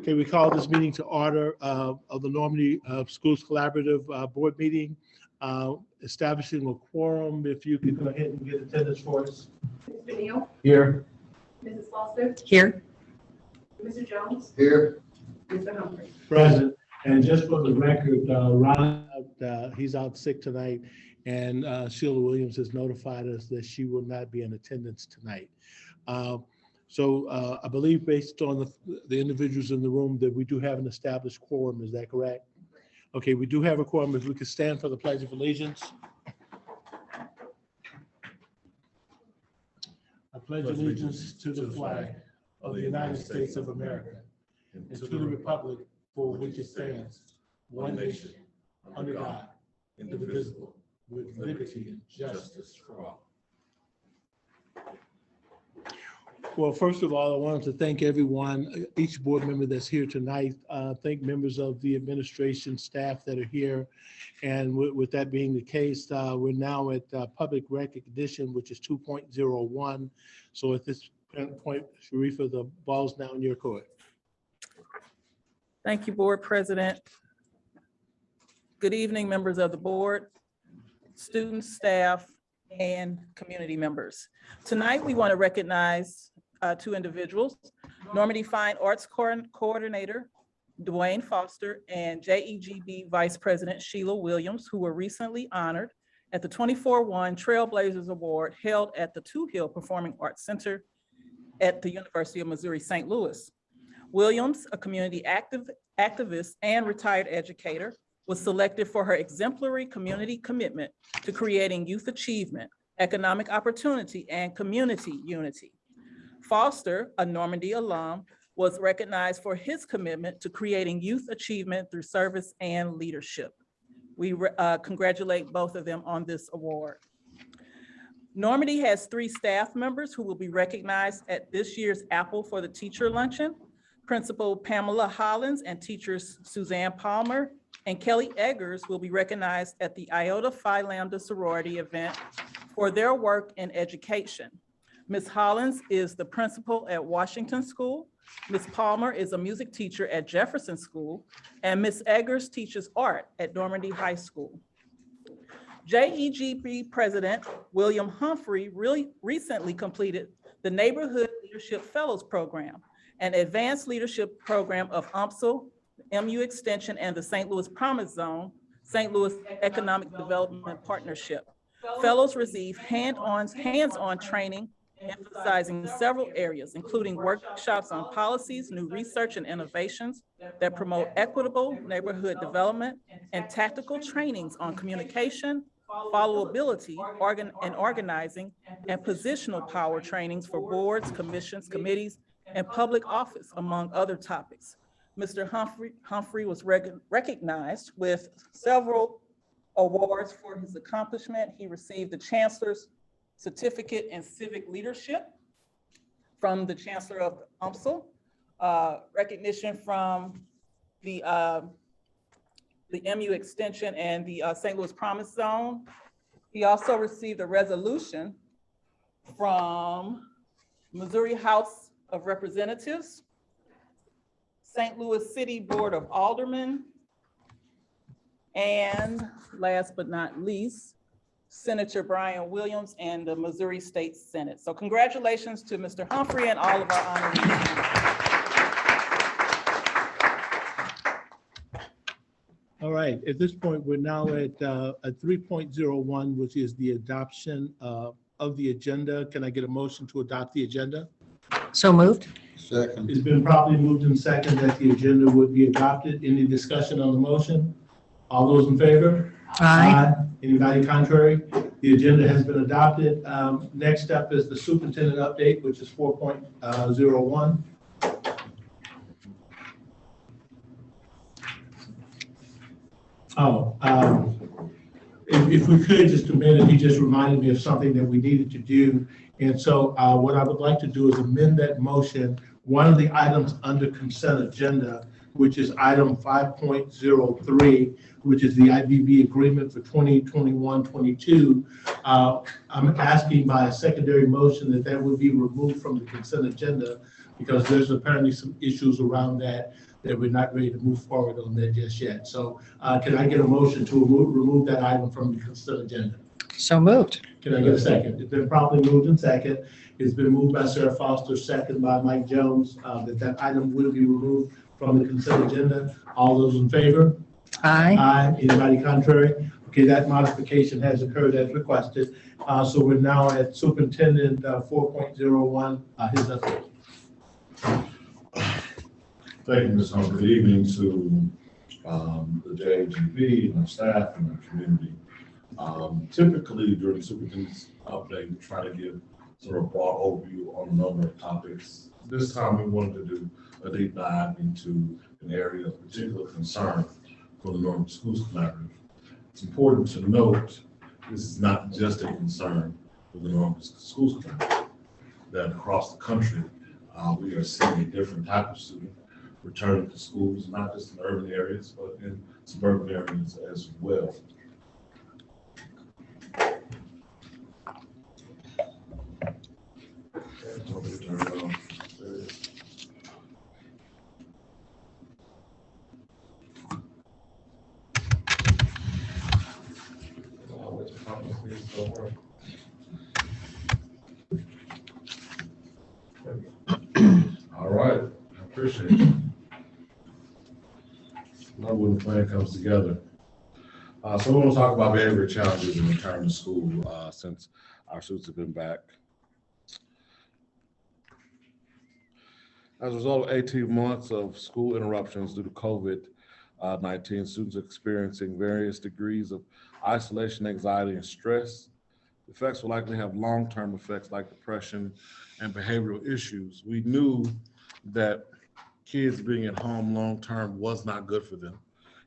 Okay, we call this meeting to order of the Normandy Schools Collaborative Board meeting, establishing a quorum. If you could go ahead and get attendance for us. Mr. Neal? Here. Mrs. Foster? Here. Mr. Jones? Here. Mr. Humphrey? Present. And just for the record, Ron, he's out sick tonight, and Sheila Williams has notified us that she will not be in attendance tonight. So I believe based on the individuals in the room that we do have an established quorum. Is that correct? Okay, we do have a quorum. If we could stand for the Pledge of Allegiance. I pledge allegiance to the flag of the United States of America and to the republic for which it stands, one nation, under God, indivisible, with liberty and justice for all. Well, first of all, I wanted to thank everyone, each board member that's here tonight. Thank members of the administration staff that are here. And with that being the case, we're now at public recognition, which is 2.01. So at this point, Sharifa, the ball's now in your court. Thank you, Board President. Good evening, members of the board, students, staff, and community members. Tonight, we want to recognize two individuals, Normandy Fine Arts Coordinator, Dwayne Foster, and JEGB Vice President Sheila Williams, who were recently honored at the 24-1 Trailblazers Award held at the Two Hill Performing Arts Center at the University of Missouri, St. Louis. Williams, a community activist and retired educator, was selected for her exemplary community commitment to creating youth achievement, economic opportunity, and community unity. Foster, a Normandy alum, was recognized for his commitment to creating youth achievement through service and leadership. We congratulate both of them on this award. Normandy has 3 staff members who will be recognized at this year's Apple for the Teacher Luncheon. Principal Pamela Hollins and teachers Suzanne Palmer and Kelly Eggers will be recognized at the Iota Phi Lambda sorority event for their work in education. Ms. Hollins is the principal at Washington School. Ms. Palmer is a music teacher at Jefferson School, and Ms. Eggers teaches art at Normandy High School. JEGB President William Humphrey recently completed the Neighborhood Leadership Fellows Program, an advanced leadership program of UMSL, MU Extension, and the St. Louis Promise Zone, St. Louis Economic Development Partnership. Fellows receive hands-on training emphasizing several areas, including workshops on policies, new research and innovations that promote equitable neighborhood development, and tactical trainings on communication, followability, and organizing, and positional power trainings for boards, commissions, committees, and public office, among other topics. Mr. Humphrey was recognized with several awards for his accomplishment. He received the Chancellor's Certificate in Civic Leadership from the Chancellor of UMSL, recognition from the MU Extension and the St. Louis Promise Zone. He also received a resolution from Missouri House of Representatives, St. Louis City Board of Aldermen, and last but not least, Senator Brian Williams and the Missouri State Senate. So congratulations to Mr. Humphrey and all of our honorees. All right, at this point, we're now at 3.01, which is the adoption of the agenda. Can I get a motion to adopt the agenda? So moved. Second. It's been properly moved and second that the agenda would be adopted. Any discussion on the motion? All those in favor? Aye. Anybody contrary? The agenda has been adopted. Next up is the superintendent update, which is 4.01. If we could, just a minute, he just reminded me of something that we needed to do. And so what I would like to do is amend that motion. One of the items under consent agenda, which is item 5.03, which is the IBB agreement for 2021-22. I'm asking by a secondary motion that would be removed from the consent agenda because there's apparently some issues around that that we're not ready to move forward on that just yet. So can I get a motion to remove that item from the consent agenda? So moved. Can I get a second? It's been properly moved and second. It's been moved by Sarah Foster, second by Mike Jones, that item will be removed from the consent agenda. All those in favor? Aye. Aye. Anybody contrary? Okay, that modification has occurred as requested. So we're now at Superintendent 4.01, his update. Thank you, Ms. Hunt. Good evening to the JEGB and our staff and our community. Typically during the superintendent's update, we try to give sort of a broad overview on a number of topics. This time we wanted to do a deep dive into an area of particular concern for the Normandy Schools Collaborative. It's important to note this is not just a concern for the Normandy Schools Collaborative, that across the country we are seeing a different type of student returning to schools, not just in urban areas, but in suburban areas as well. All right, I appreciate it. Love when the plan comes together. So we want to talk about behavior challenges in return to school since our students have been back. As a result of 18 months of school interruptions due to COVID-19, students are experiencing various degrees of isolation, anxiety, and stress. The effects will likely have long-term effects like depression and behavioral issues. We knew that kids being at home long-term was not good for them.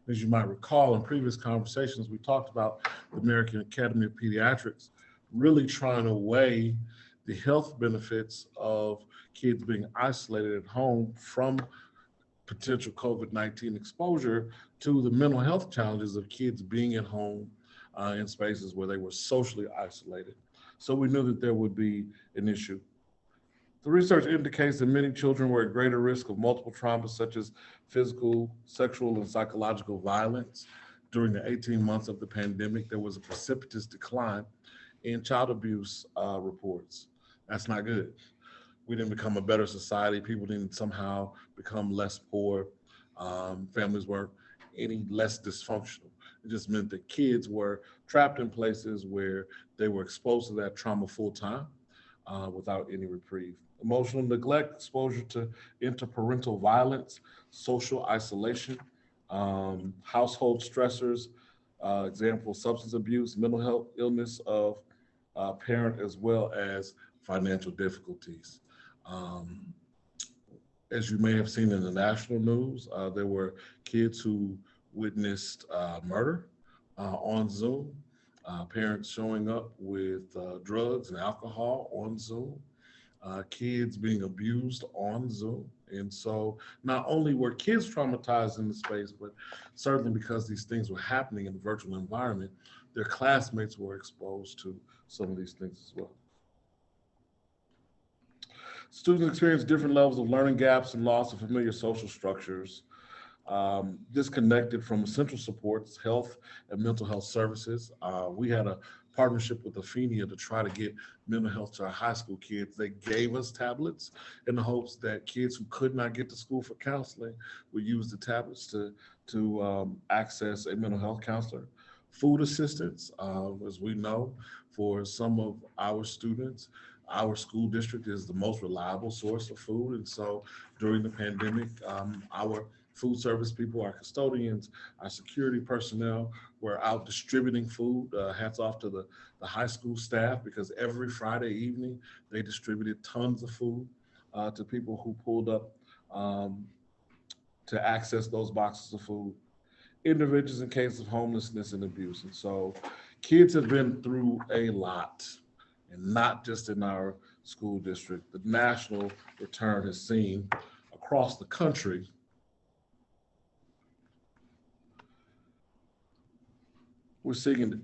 As you might recall, in previous conversations, we talked about the American Academy of Pediatrics really trying to weigh the health benefits of kids being isolated at home from potential COVID-19 exposure to the mental health challenges of kids being at home in spaces where they were socially isolated. So we knew that there would be an issue. The research indicates that many children were at greater risk of multiple traumas such as physical, sexual, and psychological violence. During the 18 months of the pandemic, there was a precipitous decline in child abuse reports. That's not good. We didn't become a better society. People didn't somehow become less poor. Families weren't any less dysfunctional. It just meant that kids were trapped in places where they were exposed to that trauma full time without any reprieve. Emotional neglect, exposure to interparental violence, social isolation, household stressors, example, substance abuse, mental health illness of parent, as well as financial difficulties. As you may have seen in the national news, there were kids who witnessed murder on Zoom, parents showing up with drugs and alcohol on Zoom, kids being abused on Zoom. And so not only were kids traumatized in the space, but certainly because these things were happening in the virtual environment, their classmates were exposed to some of these things as well. Students experience different levels of learning gaps and loss of familiar social structures, disconnected from essential supports, health and mental health services. We had a partnership with Athenia to try to get mental health to our high school kids. They gave us tablets in the hopes that kids who could not get to school for counseling would use the tablets to access a mental health counselor. Food assistance, as we know, for some of our students, our school district is the most reliable source of food. And so during the pandemic, our food service people, our custodians, our security personnel were out distributing food. Hats off to the high school staff, because every Friday evening they distributed tons of food to people who pulled up to access those boxes of food. Interventions in cases of homelessness and abuse. And so kids have been through a lot, and not just in our school district. The national return has seen across the country we're seeing an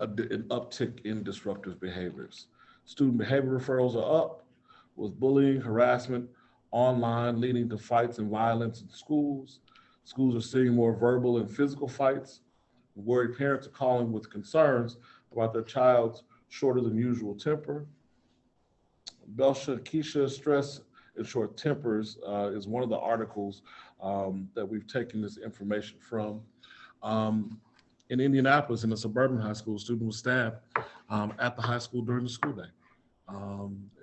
uptick in disruptive behaviors. Student behavior referrals are up, with bullying, harassment online leading to fights and violence in schools. Schools are seeing more verbal and physical fights. Worried parents are calling with concerns about their child's shorter than usual temper. Belsha Keisha, stress and short tempers is one of the articles that we've taken this information from. In Indianapolis, in a suburban high school, a student was stabbed at the high school during the school day,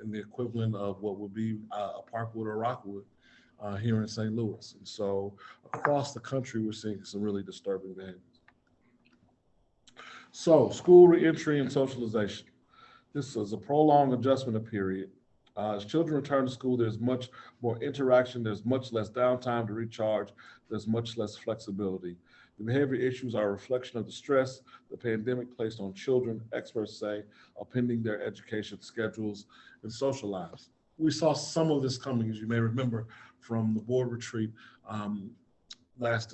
in the equivalent of what would be a Parkwood or Rockwood here in St. Louis. And so across the country, we're seeing some really disturbing behaviors. So school reentry and socialization. This is a prolonged adjustment period. As children return to school, there's much more interaction, there's much less downtime to recharge, there's much less flexibility. The behavior issues are a reflection of the stress the pandemic placed on children, experts say, upending their education schedules and social lives. We saw some of this coming, as you may remember, from the board retreat last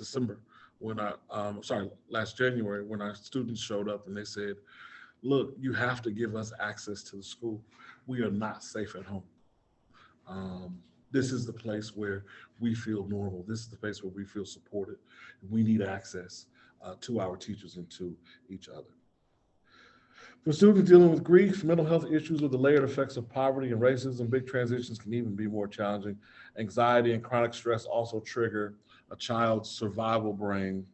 January, when our students showed up and they said, look, you have to give us access to the school. We are not safe at home. This is the place where we feel normal. This is the place where we feel supported. We need access to our teachers and to each other. For students dealing with grief, mental health issues, or the layered effects of poverty and racism, big transitions can even be more challenging. Anxiety and chronic stress also trigger a child's survival brain.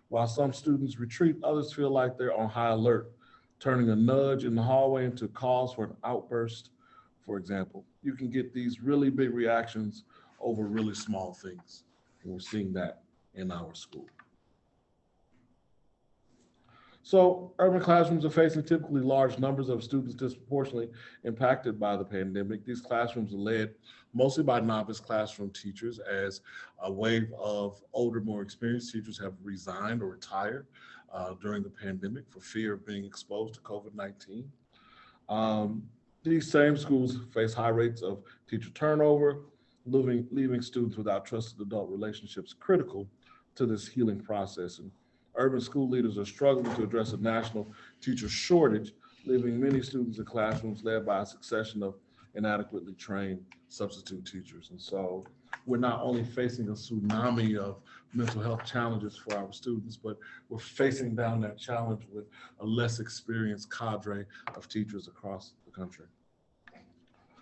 While some students retreat, others feel like they're on high alert, turning a nudge in the hallway into cause for an outburst, for example. You can get these really big reactions over really small things. And we're seeing that in our school. So urban classrooms are facing typically large numbers of students disproportionately impacted by the pandemic. These classrooms are led mostly by novice classroom teachers, as a wave of older, more experienced teachers have resigned or retired during the pandemic for fear of being exposed to COVID-19. These same schools face high rates of teacher turnover, leaving students without trusted adult relationships critical to this healing process. And urban school leaders are struggling to address a national teacher shortage, leaving many students in classrooms led by a succession of inadequately trained substitute teachers. And so we're not only facing a tsunami of mental health challenges for our students, but we're facing down that challenge with a less experienced cadre of teachers across the country.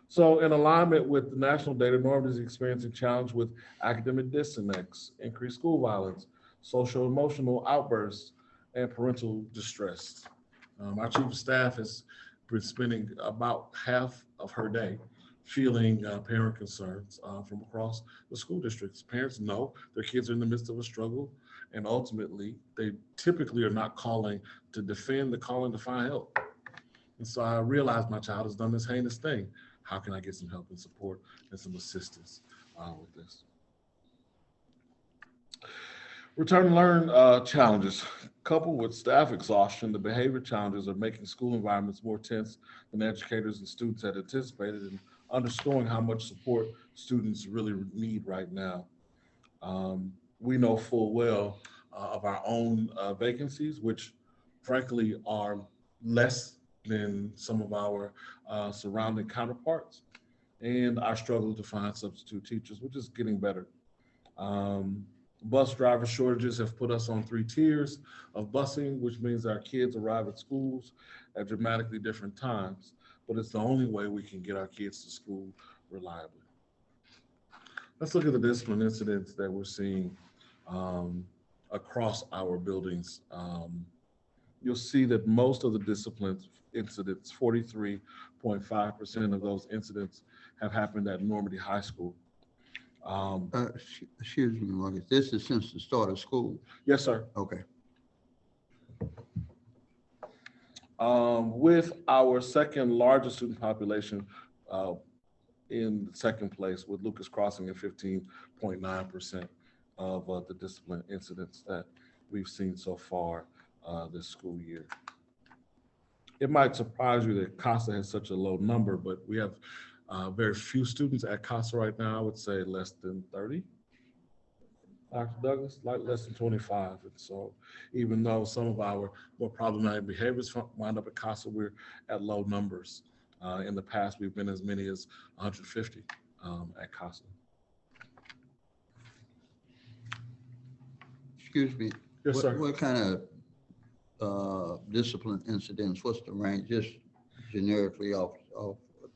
So in alignment with the national data, Normandy is experiencing challenge with academic disconnects, increased school violence, social emotional outbursts, and parental distress. Our chief of staff has been spending about half of her day fielding parent concerns from across the school districts. Parents know their kids are in the midst of a struggle, and ultimately they typically are not calling to defend, they're calling to find help. And so I realized my child has done this heinous thing. How can I get some help and support and some assistance with this? Return to learn challenges. Coupled with staff exhaustion, the behavior challenges are making school environments more tense than educators and students had anticipated, and underscoring how much support students really need right now. We know full well of our own vacancies, which frankly are less than some of our surrounding counterparts, and our struggle to find substitute teachers, which is getting better. Bus driver shortages have put us on 3 tiers of busing, which means our kids arrive at schools at dramatically different times, but it's the only way we can get our kids to school reliably. Let's look at the discipline incidents that we're seeing across our buildings. You'll see that most of the discipline incidents, 43.5% of those incidents, have happened at Normandy High School. Excuse me, Marcus. This is since the start of school. Yes, sir. Okay. With our second largest student population in second place, with Lucas Crossing at 15.9% of the discipline incidents that we've seen so far this school year. It might surprise you that CASA has such a low number, but we have very few students at CASA right now. I would say less than 30. Dr. Douglas, like less than 25. And so even though some of our more problematic behaviors wind up at CASA, we're at low numbers. In the past, we've been as many as 150 at CASA. Excuse me. Yes, What- sir. What kind of discipline incidents, what's the range, just generically off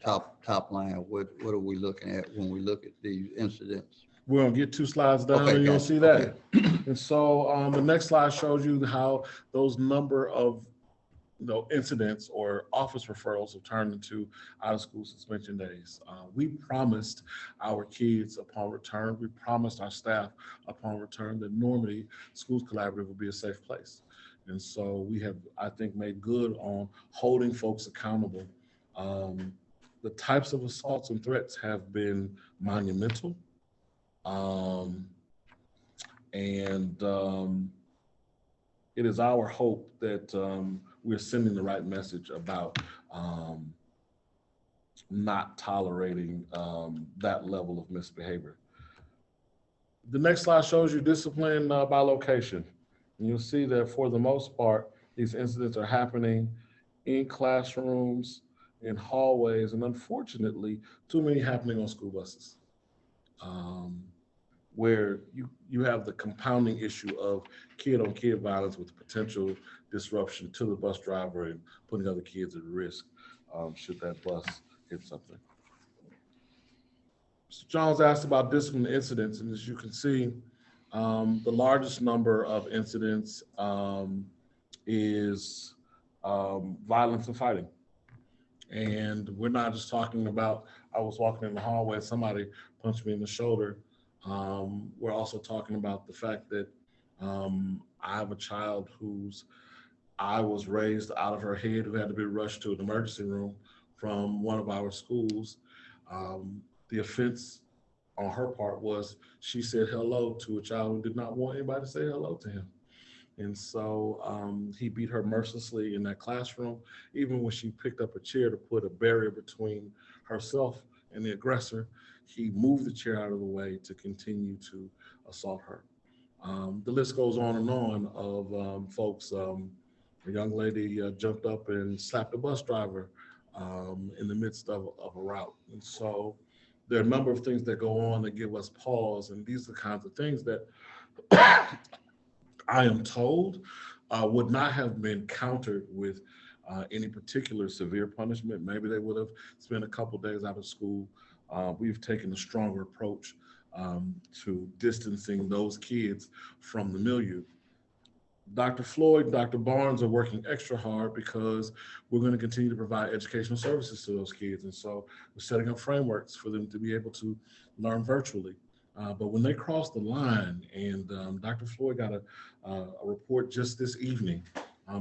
top line, what are we looking at when we look at these incidents? We're gonna get 2 slides down Okay, and you'll gotcha. see that. And so the next slide shows you how those number of incidents or office referrals have turned into out-of-school suspension days. We promised our kids upon return, we promised our staff upon return that Normandy Schools Collaborative would be a safe place. And so we have, I think, made good on holding folks accountable. The types of assaults and threats have been monumental. It is our hope that we're sending the right message about not tolerating that level of misbehavior. The next slide shows you discipline by location. And you'll see that for the most part, these incidents are happening in classrooms, in hallways, and unfortunately, too many happening on school buses. Where you have the compounding issue of kid-on-kid violence with potential disruption to the bus driver and putting other kids at risk should that bus hit something. Mr. Jones asked about discipline incidents, and as you can see, the largest number of incidents is violence and fighting. And we're not just talking about, I was walking in the hallway, somebody punched me in the shoulder. We're also talking about the fact that I have a child whose eye was raised out of her head, who had to be rushed to an emergency room from one of our schools. The offense on her part was she said hello to a child who did not want anybody to say hello to him. And so he beat her mercilessly in that classroom, even when she picked up a chair to put a barrier between herself and the aggressor. He moved the chair out of the way to continue to assault her. The list goes on and on of folks. A young lady jumped up and slapped a bus driver in the midst of a route. And so there are a number of things that go on that give us pause. And these are the kinds of things that I am told would not have been countered with any particular severe punishment. Maybe they would have spent a couple days out of school. We've taken a stronger approach to distancing those kids from the milieu. Dr. Floyd, Dr. Barnes are working extra hard because we're going to continue to provide educational services to those kids. And so we're setting up frameworks for them to be able to learn virtually. But when they cross the line, and Dr. Floyd got a report just this evening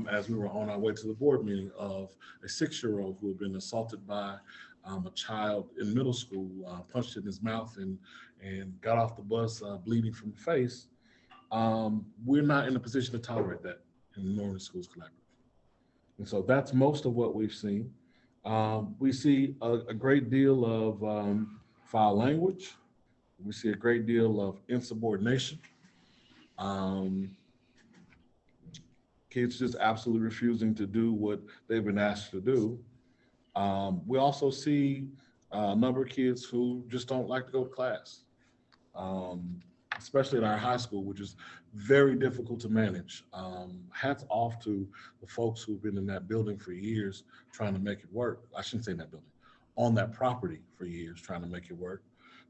as we were on our way to the board meeting of a 6-year-old who had been assaulted by a child in middle school, punched in his mouth and got off the bus bleeding from the face. We're not in a position to tolerate that in the Normandy Schools Collaborative. And so that's most of what we've seen. We see a great deal of foul language. We see a great deal of insubordination. Kids just absolutely refusing to do what they've been asked to do. We also see a number of kids who just don't like to go to class, especially in our high school, which is very difficult to manage. Hats off to the folks who've been in that building for years trying to make it work. I shouldn't say in that building, on that property for years trying to make it work,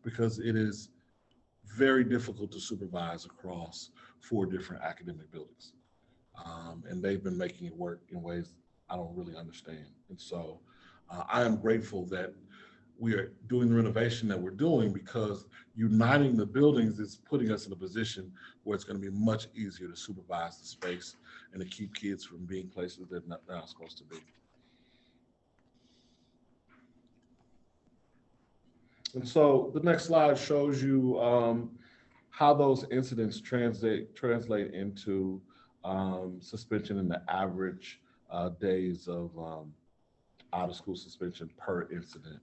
because it is very difficult to supervise across 4 different academic buildings. And they've been making it work in ways I don't really understand. And so I am grateful that we are doing the renovation that we're doing, because uniting the buildings is putting us in a position where it's going to be much easier to supervise the space and to keep kids from being places they're not supposed to be. And so the next slide shows you how those incidents translate into suspension in the average days of out-of-school suspension per incident.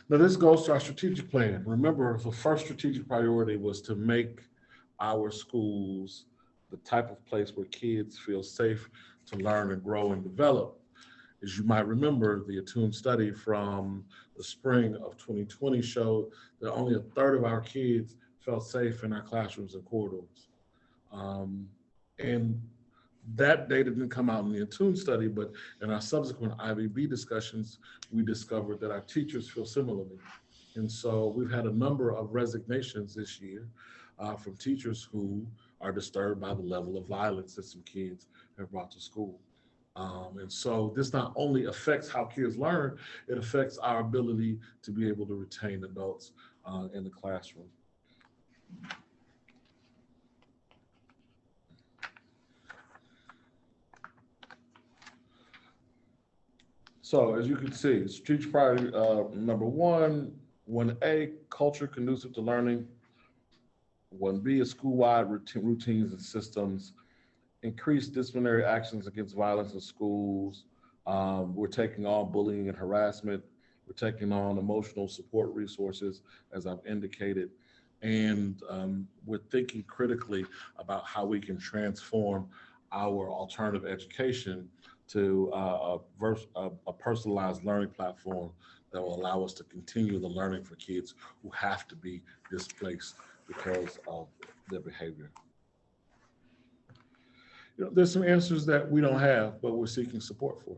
Now this goes to our strategic plan. Remember, the first strategic priority was to make our schools the type of place where kids feel safe to learn and grow and develop. As you might remember, the Attune study from the spring of 2020 showed that only 1/3 of our kids felt safe in our classrooms and corridors. And that data didn't come out in the Attune study, but in our subsequent IVB discussions, we discovered that our teachers feel similarly. And so we've had a number of resignations this year from teachers who are disturbed by the level of violence that some kids have brought to school. And so this not only affects how kids learn, it affects our ability to be able to retain adults in the classroom. So as you can see, strategic priority number 1A, culture conducive to learning. 1B is school-wide routines and systems. Increase disciplinary actions against violence in schools. We're taking on bullying and harassment. We're taking on emotional support resources, as I've indicated. And we're thinking critically about how we can transform our alternative education to a personalized learning platform that will allow us to continue the learning for kids who have to be displaced because of their behavior. You know, there's some answers that we don't have, but we're seeking support for.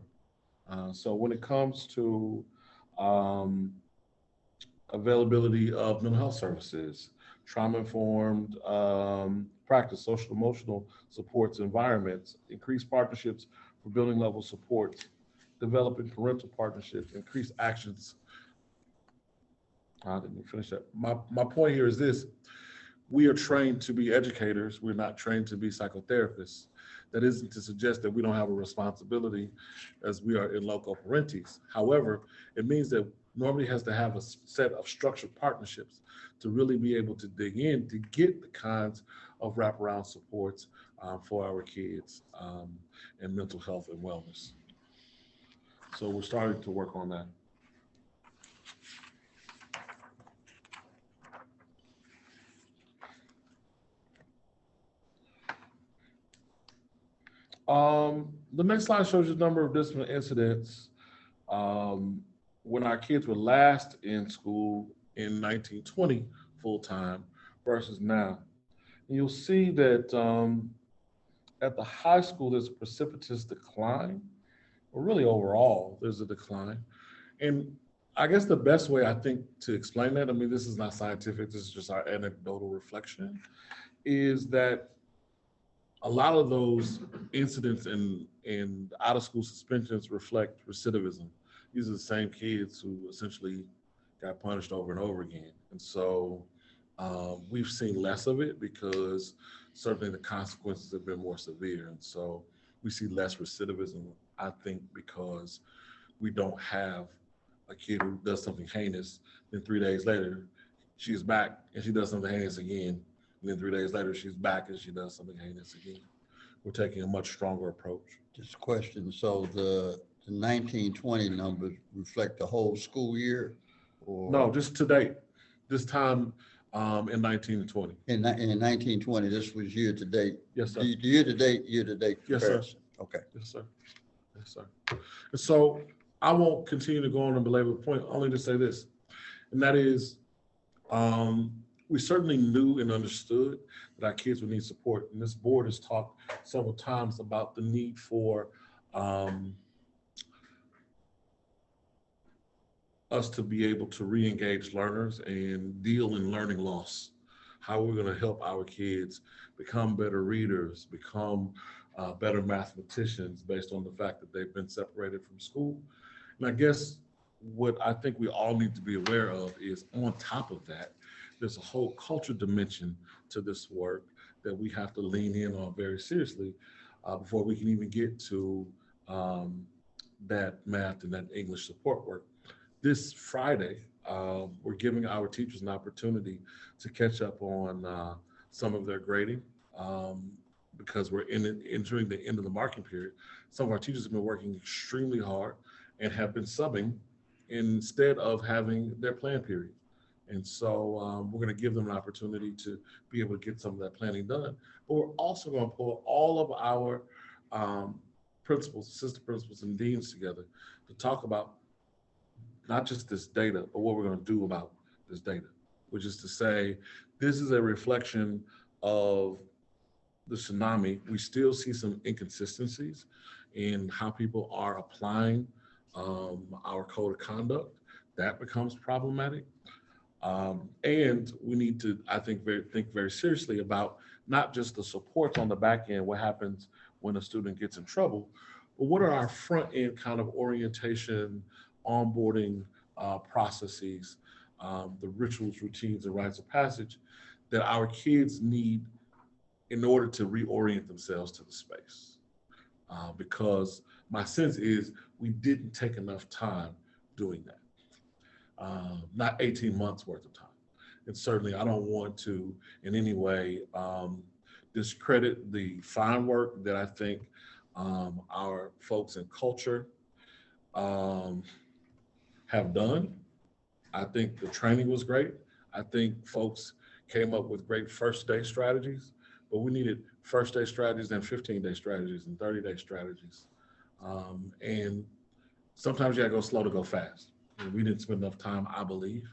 So when it comes to availability of mental health services, trauma-informed practice, social emotional supports, environments, increased partnerships for building level supports, developing parental partnerships, increased actions. I didn't finish that. My point here is this: we are trained to be educators. We're not trained to be psychotherapists. That isn't to suggest that we don't have a responsibility as we are in loco parentis. However, it means that Normandy has to have a set of structured partnerships to really be able to dig in to get the kinds of wraparound supports for our kids in mental health and wellness. So we're starting to work on that. The next slide shows you the number of discipline incidents when our kids were last in school in 1920 full-time versus now. And you'll see that at the high school, there's a precipitous decline, or really overall, there's a decline. And I guess the best way I think to explain that, I mean, this is not scientific, this is just our anecdotal reflection, is that a lot of those incidents and out of school suspensions reflect recidivism. These are the same kids who essentially got punished over and over again. And so we've seen less of it because certainly the consequences have been more severe. And so we see less recidivism, I think, because we don't have a kid who does something heinous, then 3 days later, she's back and she does something heinous again. And then 3 days later, she's back and she does something heinous again. We're taking a much stronger approach. Just a question. So the 1920 numbers reflect the whole school year? Or No, just to date, this time in 19 and 20. in 1920, this was year to date? Yes, sir. The year to date Yes, sir. comparison? Okay. Yes, sir. Yes, sir. And so I won't continue to go on and belabor the point, only to say this, and that is, we certainly knew and understood that our kids would need support. And this board has talked several times about the need for us to be able to re-engage learners and deal in learning loss. How we're going to help our kids become better readers, become better mathematicians based on the fact that they've been separated from school. And I guess what I think we all need to be aware of is, on top of that, there's a whole culture dimension to this work that we have to lean in on very seriously before we can even get to that math and that English support work. This Friday, we're giving our teachers an opportunity to catch up on some of their grading because we're entering the end of the marking period. Some of our teachers have been working extremely hard and have been subbing instead of having their plan period. And so we're going to give them an opportunity to be able to get some of that planning done. But we're also going to pull all of our principals, assistant principals, and deans together to talk about not just this data, but what we're going to do about this data. which is to say, this is a reflection of the tsunami. We still see some inconsistencies in how people are applying our code of conduct. That becomes problematic. And we need to, I think very seriously about not just the supports on the back end, what happens when a student gets in trouble, but what are our front end kind of orientation, onboarding processes, the rituals, routines, and rites of passage that our kids need in order to reorient themselves to the space. Because my sense is we didn't take enough time doing that. Not 18 months worth of time. And certainly I don't want to in any way discredit the fine work that I think our folks in culture have done. I think the training was great. I think folks came up with great first day strategies, but we needed first day strategies and 15-day strategies and 30-day strategies. And sometimes you gotta go slow to go fast. And we didn't spend enough time, I believe,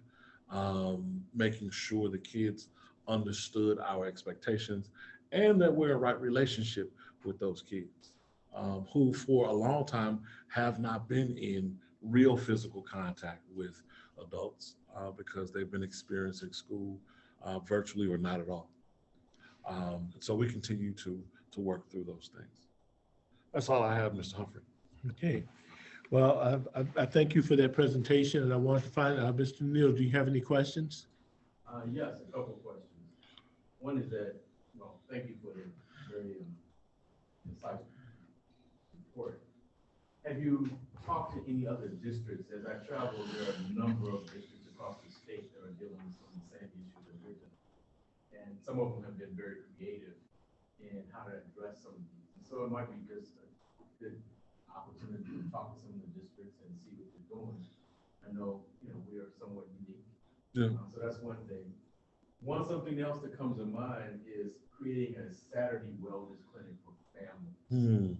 making sure the kids understood our expectations and that we're in right relationship with those kids who for a long time have not been in real physical contact with adults because they've been experiencing school virtually or not at all. So we continue to work through those things. That's all I have, Mr. Humphrey. Okay. Well, I thank you for that presentation, and I want to find out, Mr. Neal, do you have any questions? Yes, a couple of questions. One is that, well, thank you for the very insightful report. Have you talked to any other districts? As I travel, there are a number of districts across the state that are dealing with some of the same issues that we're doing. And some of them have been very creative in how to address some of these. And so it might be just a good opportunity to talk to some of the districts and see what they're doing. I know, we are somewhat unique. Yeah. So that's one thing. Something else that comes to mind is creating a Saturday wellness clinic for families.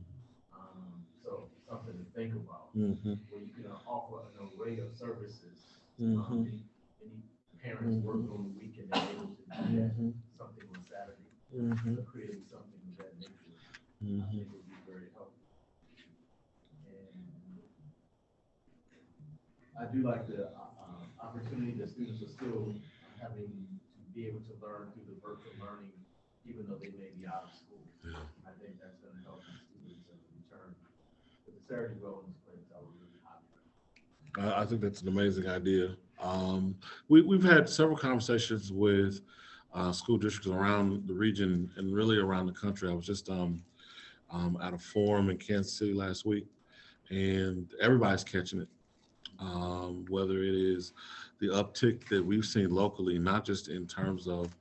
So something to think about, where you can offer an array of services. Any parents working on the weekend are able to do that, something on Saturday. So creating something of that nature, I think would be very helpful. I do like the opportunity that students are still having to be able to learn through the virtual learning, even though they may be out of school. Yeah. I think that's going to help the students return. But the Saturday wellness clinics, I was really happy. I think that's an amazing idea. We've had several conversations with school districts around the region and really around the country. I was just at a forum in Kansas City last week, and everybody's catching it. Whether it is the uptick that we've seen locally, not just in terms of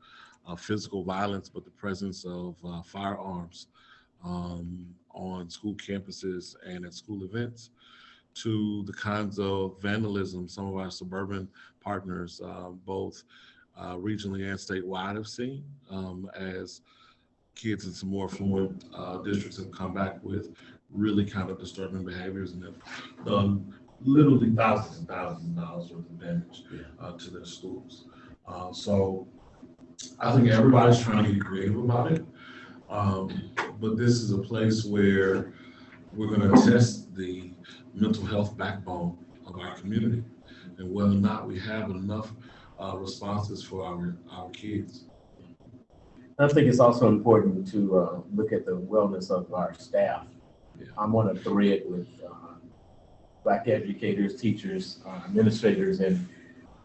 physical violence, but the presence of firearms on school campuses and at school events, to the kinds of vandalism some of our suburban partners, both regionally and statewide, have seen as kids in some more affluent districts have come back with really kind of disturbing behaviors and have done literally thousands and thousands of dollars worth of damage to their schools. So I think everybody's trying to get creative about it. But this is a place where we're going to test the mental health backbone of our community and whether or not we have enough responses for our kids. I think it's also important to look at the wellness of our staff. Yeah. I'm on a thread with Black educators, teachers, administrators, and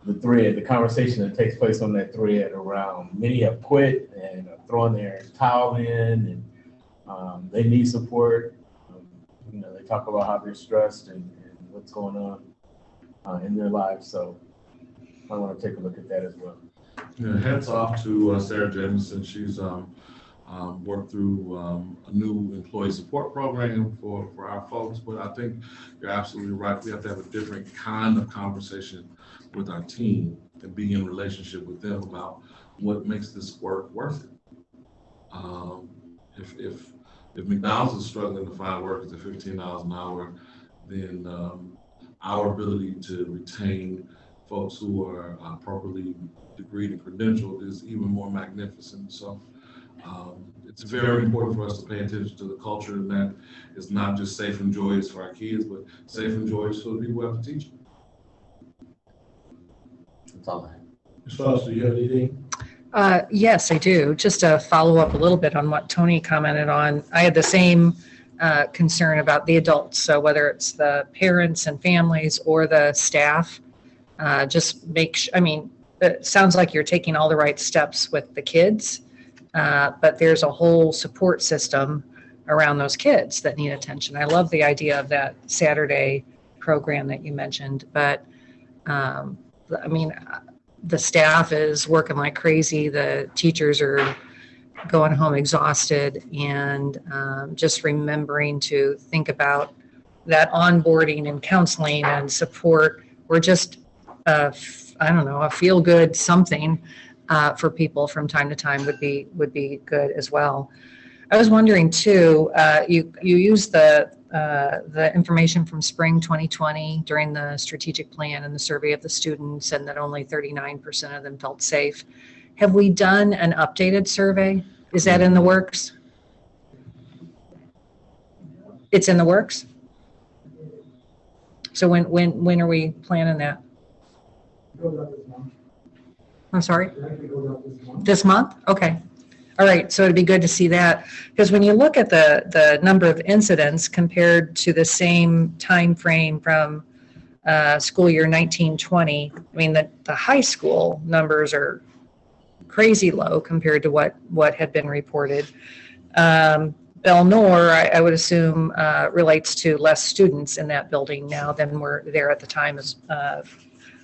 the conversation that takes place on that thread around many have quit and are throwing their towel in, and they need support. They talk about how they're stressed and what's going on in their lives. So I want to take a look at that as well. Yeah, hats off to Sarah Jamison. She's worked through a new employee support program for our folks, but I think you're absolutely right. We have to have a different kind of conversation with our team and be in relationship with them about what makes this work worth it. If McDonald's is struggling to find workers at $15 an hour, then our ability to retain folks who are properly degreed and credentialed is even more magnificent. So it's very important for us to pay attention to the culture, and that is not just safe and joyous for our kids, but safe and joyous for the people who have to teach them. That's all I have. Ms. Foster, you have anything? Yes, I do. Just to follow up a little bit on what Tony commented on, I had the same concern about the adults. So whether it's the parents and families or the staff, just I mean, it sounds like you're taking all the right steps with the kids, but there's a whole support system around those kids that need attention. I love the idea of that Saturday program that you mentioned, but I mean, the staff is working like crazy. The teachers are going home exhausted, and just remembering to think about that onboarding and counseling and support, or just, I don't know, a feel good something for people from time to time would be good as well. I was wondering too, you used the information from spring 2020 during the strategic plan and the survey of the students, and that only 39% of them felt safe. Have we done an updated survey? Is that in the works? It's in the works? So when are we planning that? I'm sorry? This month? Okay. All right, so it'd be good to see that, because when you look at the number of incidents compared to the same time frame from school year 1920, I mean, the high school numbers are crazy low compared to what had been reported. Belnor, I would assume, relates to less students in that building now than were there at the time.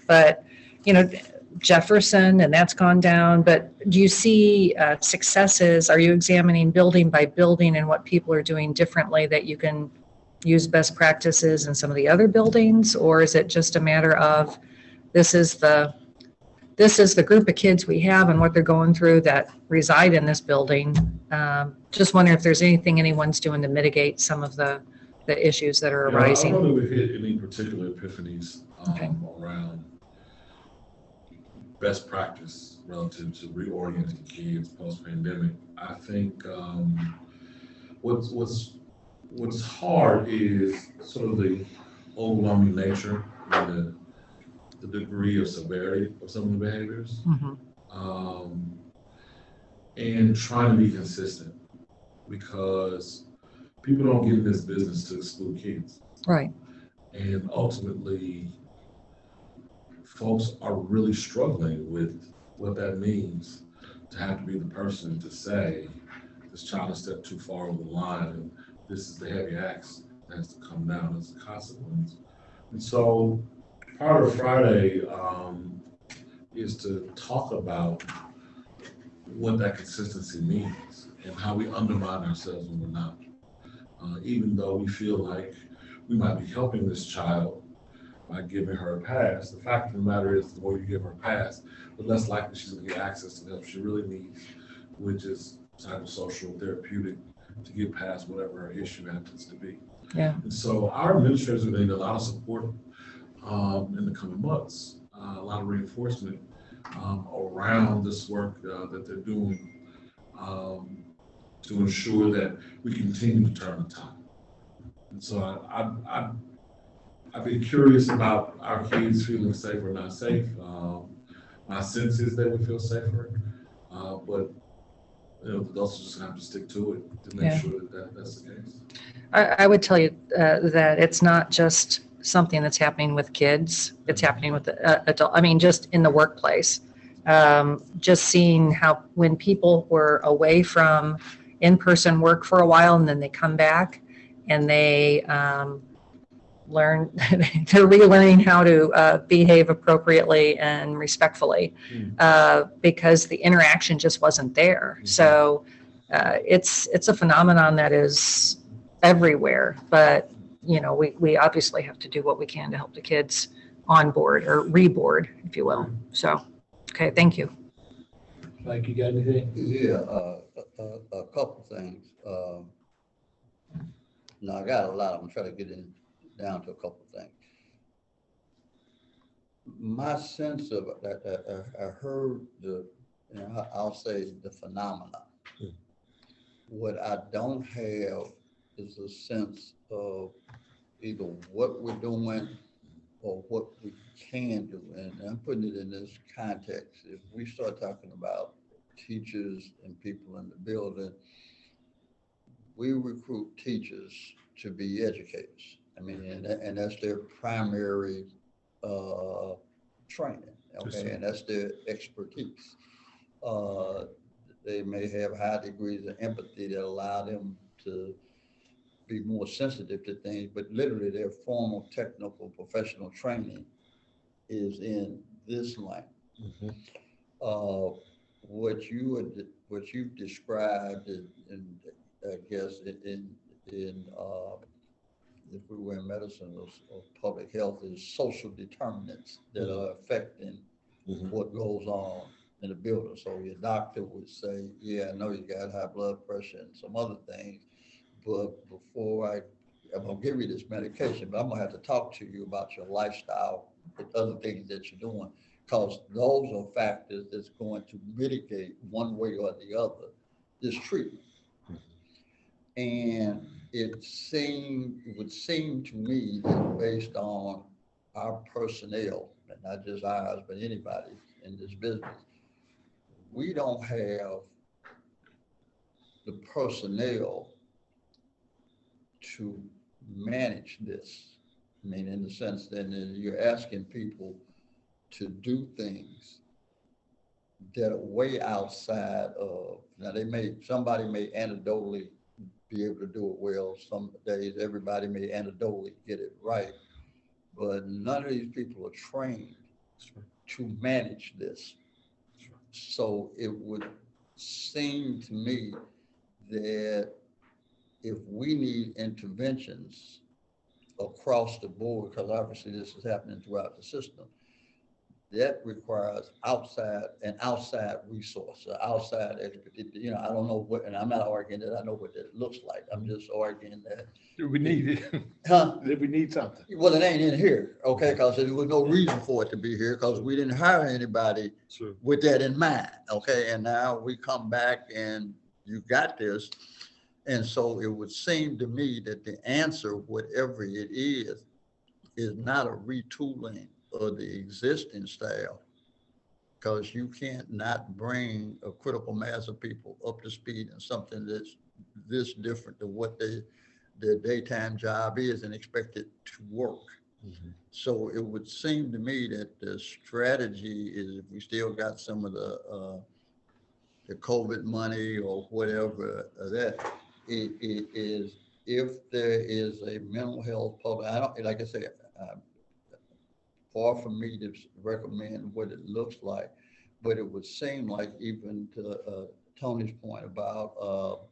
But, you know, Jefferson, and that's gone down. But do you see successes? Are you examining building by building and what people are doing differently that you can use best practices in some of the other buildings? Or is it just a matter of this is the group of kids we have and what they're going through that reside in this building? Just wondering if there's anything anyone's doing to mitigate some of the issues that are arising. I don't know if we've hit any particular epiphanies around best practice relative to reorienting kids post-pandemic. I think what's hard is sort of the overwhelming nature and the degree of severity of some of the behaviors, and trying to be consistent, because people don't get in this business to exclude kids. Right. And ultimately, folks are really struggling with what that means to have to be the person to say, this child has stepped too far over the line, and this is the heavy axe that has to come down as a consequence. And so part of Friday is to talk about what that consistency means and how we undermine ourselves when we're not. Even though we feel like we might be helping this child by giving her a pass, the fact of the matter is the more you give her a pass, the less likely she's going to get access to the help she really needs, which is psychosocial, therapeutic, to get past whatever her issue happens to be. Yeah. And so our administrators are going to need a lot of support in the coming months, a lot of reinforcement around this work that they're doing to ensure that we continue to turn the tide. And so I've been curious about our kids feeling safe or not safe. My sense is they would feel safer, but you know, the adults are just gonna have to stick to it to make sure that that's the case. I would tell you that it's not just something that's happening with kids. It's happening with adult. I mean, just in the workplace. Just seeing how when people were away from in-person work for a while and then they come back and they learn, they're relearning how to behave appropriately and respectfully because the interaction just wasn't there. So it's a phenomenon that is everywhere, but you know, we obviously have to do what we can to help the kids on board or reboard, if you will. So, okay, thank you. Mike, you got anything? Yeah, a couple things. No, I got a lot. I'm trying to get down to a couple things. My sense of that, I heard I'll say the phenomena. What I don't have is a sense of either what we're doing or what we can do. And I'm putting it in this context. If we start talking about teachers and people in the building, we recruit teachers to be educators. I mean, and that's their primary training, okay, and that's their expertise. They may have high degrees of empathy that allow them to be more sensitive to things, but literally their formal technical professional training is in this lane. What you've described in I guess in if we were in medicine or public health is social determinants that are affecting what goes on in the building. So your doctor would say, yeah, I know you got high blood pressure and some other things, but before I'm gonna give you this medication, but I'm gonna have to talk to you about your lifestyle and other things that you're doing, because those are factors that's going to mitigate one way or the other this treatment. And it would seem to me that based on our personnel, and not just ours, but anybody in this business, we don't have the personnel to manage this. I mean, in the sense that you're asking people to do things that are way outside of, now somebody may anecdotally be able to do it well. Some days everybody may anecdotally get it right, but none of these people are trained to manage this. So it would seem to me that if we need interventions across the board, because obviously this is happening throughout the system, that requires outside resource, outside expertise. I don't know what, and I'm not arguing that I know what that looks like. I'm just arguing that. We need it. Huh? We need something. Well, it ain't in here, okay? Because there was no reason for it to be here because we didn't hire anybody with that in mind, okay? And now we come back and you got this. And so it would seem to me that the answer, whatever it is not a retooling of the existing staff, because you can't not bring a critical mass of people up to speed in something that's this different than what their daytime job is and expect it to work. So it would seem to me that the strategy is, if we still got some of the COVID money or whatever that it is, if there is a mental health public, like I said, far from me to recommend what it looks like, but it would seem like, even to Tony's point about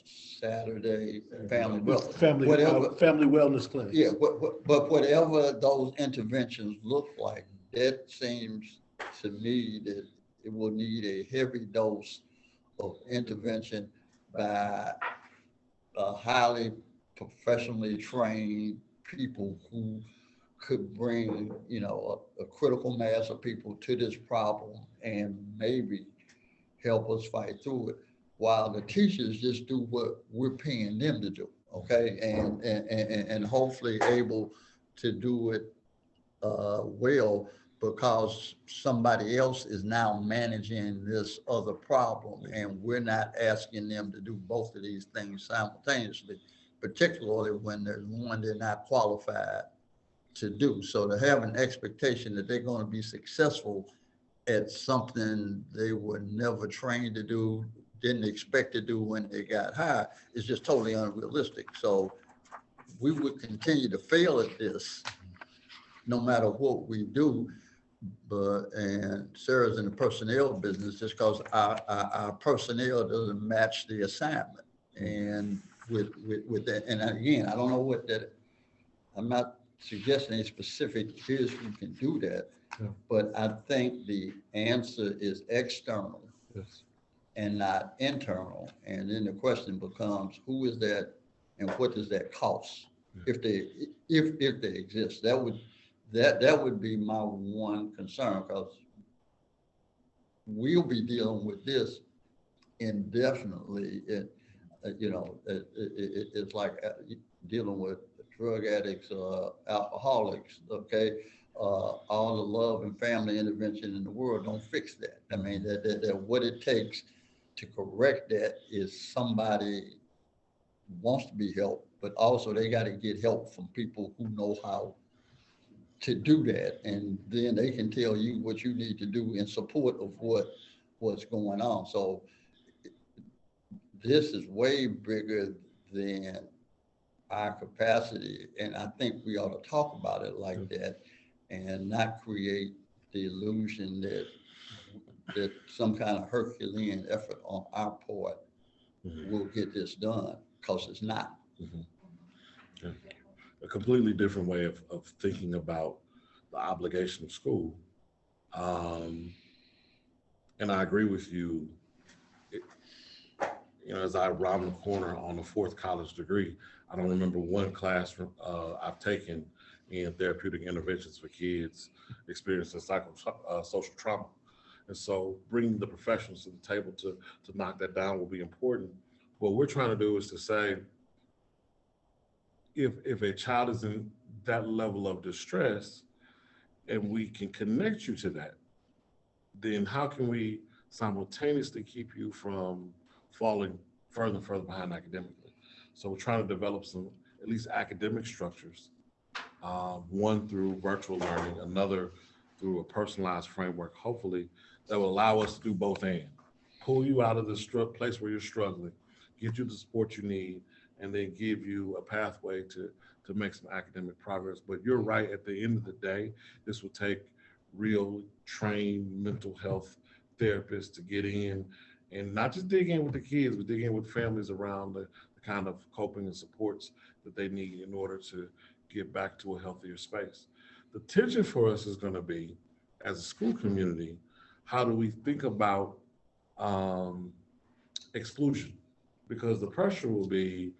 Saturday family wellness clinic. Yeah, but whatever those interventions look like, that seems to me that it will need a heavy dose of intervention by highly professionally trained people who could bring, a critical mass of people to this problem and maybe help us fight through it, while the teachers just do what we're paying them to do, okay? And hopefully able to do it well, because somebody else is now managing this other problem, and we're not asking them to do both of these things simultaneously, particularly when there's one they're not qualified to do. So to have an expectation that they're going to be successful at something they were never trained to do, didn't expect to do when they got hired, is just totally unrealistic. So we would continue to fail at this no matter what we do. And Sarah's in the personnel business just because our personnel doesn't match the assignment. And with that, and again, I don't know what that, I'm not suggesting a specific, here's who can do that, but I think the answer is external and not internal. And then the question becomes, who is that and what does that cost if they exist? that would be my one concern, because we'll be dealing with this indefinitely. It's like dealing with drug addicts, alcoholics, okay? All the love and family intervention in the world don't fix that. I mean, that what it takes to correct that is somebody wants to be helped, but also they got to get help from people who know how to do that. And then they can tell you what you need to do in support of what's going on. So this is way bigger than our capacity. And I think we ought to talk about it like that and not create the illusion that some kind of Herculean effort on our part will get this done, because it's not. Yeah. A completely different way of thinking about the obligation of school. And I agree with you. As I round the corner on the fourth college degree, I don't remember one class I've taken in therapeutic interventions for kids experiencing social trauma. And so bringing the professionals to the table to knock that down will be important. What we're trying to do is to say, if a child is in that level of distress and we can connect you to that, then how can we simultaneously keep you from falling further and further behind academically? So we're trying to develop some at least academic structures, one through virtual learning, another through a personalized framework, hopefully, that will allow us to do both and pull you out of this place where you're struggling, get you the support you need, and then give you a pathway to make some academic progress. But you're right, at the end of the day, this will take real trained mental health therapists to get in and not just dig in with the kids, but dig in with families around the kind of coping and supports that they need in order to get back to a healthier space. The tension for us is going to be, as a school community, how do we think about exclusion? Because the pressure will be,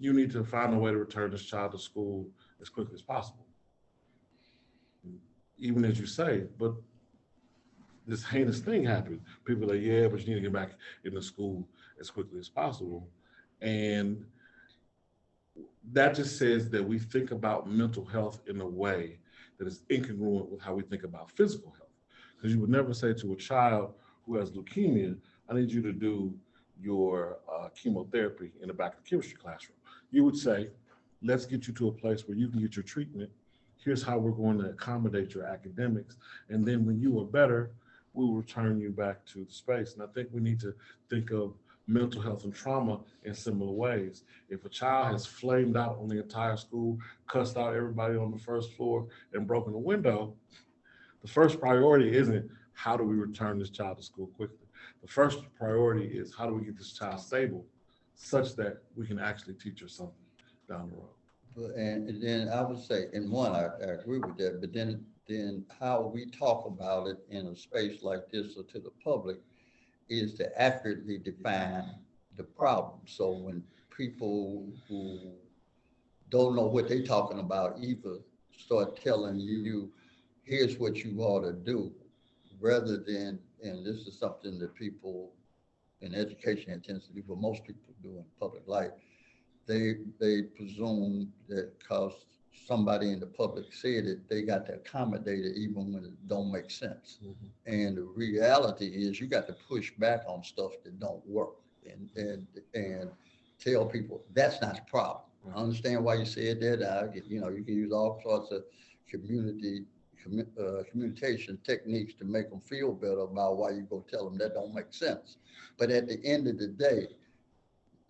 you need to find a way to return this child to school as quickly as possible. Even as you say, but this heinous thing happened. People are like, yeah, but you need to get back into school as quickly as possible. And that just says that we think about mental health in a way that is incongruent with how we think about physical health. Because you would never say to a child who has leukemia, I need you to do your chemotherapy in the back of the chemistry classroom. You would say, let's get you to a place where you can get your treatment. Here's how we're going to accommodate your academics. And then when you are better, we will return you back to the space. And I think we need to think of mental health and trauma in similar ways. If a child has flamed out on the entire school, cussed out everybody on the first floor, and broken a window, the first priority isn't how do we return this child to school quickly. The first priority is how do we get this child stable such that we can actually teach her something down the road. And then I would say, and one, I agree with that, but then how we talk about it in a space like this or to the public is to accurately define the problem. So when people who don't know what they're talking about either start telling you, here's what you ought to do, rather than, and this is something that people in education intends to do, but most people do in public life, they presume that because somebody in the public said it, they got to accommodate it even when it don't make sense. Mm-hmm. And the reality is you got to push back on stuff that don't work and tell people that's not the problem. I understand why you said that. You can use all sorts of communication techniques to make them feel better about why you go tell them that don't make sense. But at the end of the day,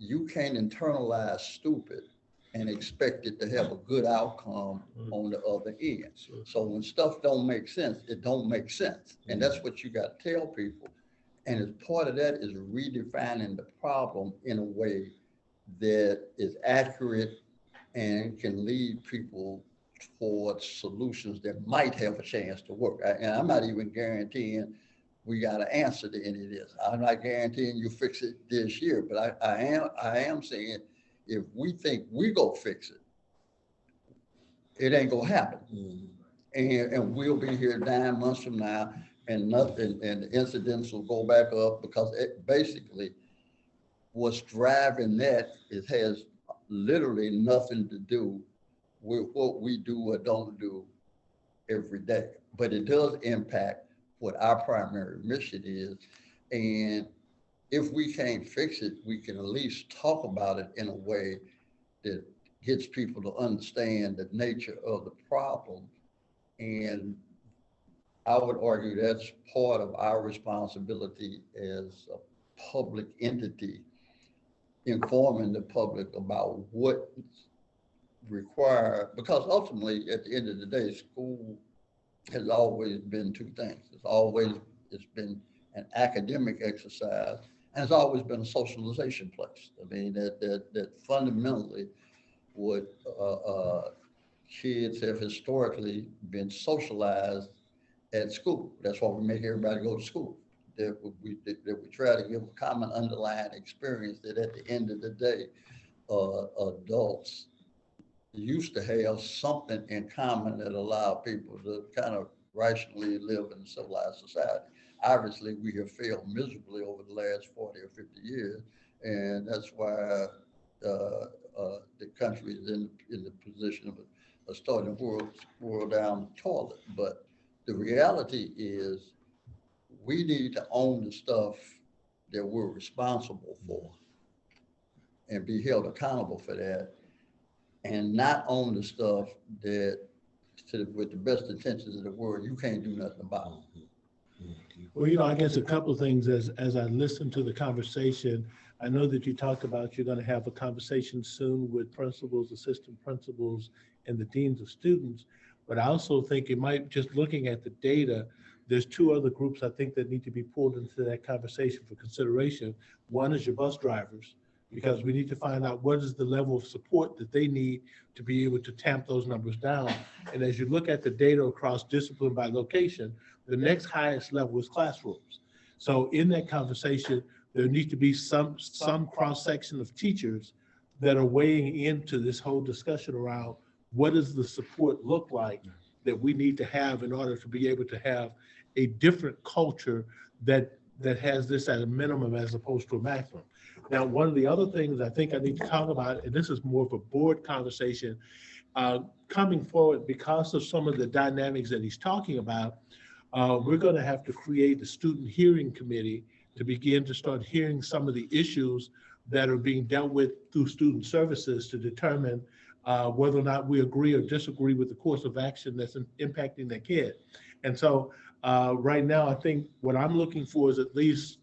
you can't internalize stupid and expect it to have a good outcome on the other end. So when stuff don't make sense, it don't make sense. And that's what you got to tell people. And as part of that is redefining the problem in a way that is accurate and can lead people towards solutions that might have a chance to work. And I'm not even guaranteeing we got an answer to any of this. I'm not guaranteeing you fix it this year, but I am saying if we think we go fix it it ain't gonna happen. And we'll be here 9 months from now and nothing, and the incidents will go back up because it basically what's driving that, it has literally nothing to do with what we do or don't do every day. But it does impact what our primary mission is. And if we can't fix it, we can at least talk about it in a way that gets people to understand the nature of the problem. And I would argue that's part of our responsibility as a public entity, informing the public about what's required, because ultimately, at the end of the day, school has always been two things. It's been an academic exercise, and it's always been a socialization place. I mean, that fundamentally what kids have historically been socialized at school. That's why we make everybody go to school. That we try to give a common underlying experience that at the end of the day, adults used to have something in common that allowed people to kind of rationally live in a civilized society. Obviously, we have failed miserably over the last 40 or 50 years, and that's why the country is in the position of starting the world down the toilet. But the reality is we need to own the stuff that we're responsible for and be held accountable for that, and not own the stuff that, with the best intentions in the world, you can't do nothing about. Well, I guess a couple of things as I listened to the conversation. I know that you talked about you're going to have a conversation soon with principals, assistant principals, and the deans of students. But I also think it might, just looking at the data, there's two other groups I think that need to be pulled into that conversation for consideration. One is your bus drivers, because we need to find out what is the level of support that they need to be able to tamp those numbers down. And as you look at the data across discipline by location, the next highest level is classrooms. So in that conversation, there needs to be some cross-section of teachers that are weighing into this whole discussion around what does the support look like that we need to have in order to be able to have a different culture that has this at a minimum as opposed to a maximum. Now, one of the other things I think I need to talk about, and this is more of a board conversation, coming forward because of some of the dynamics that he's talking about, we're going to have to create a student hearing committee to begin to start hearing some of the issues that are being dealt with through student services to determine whether or not we agree or disagree with the course of action that's impacting the kid. And so right now, I think what I'm looking for is at least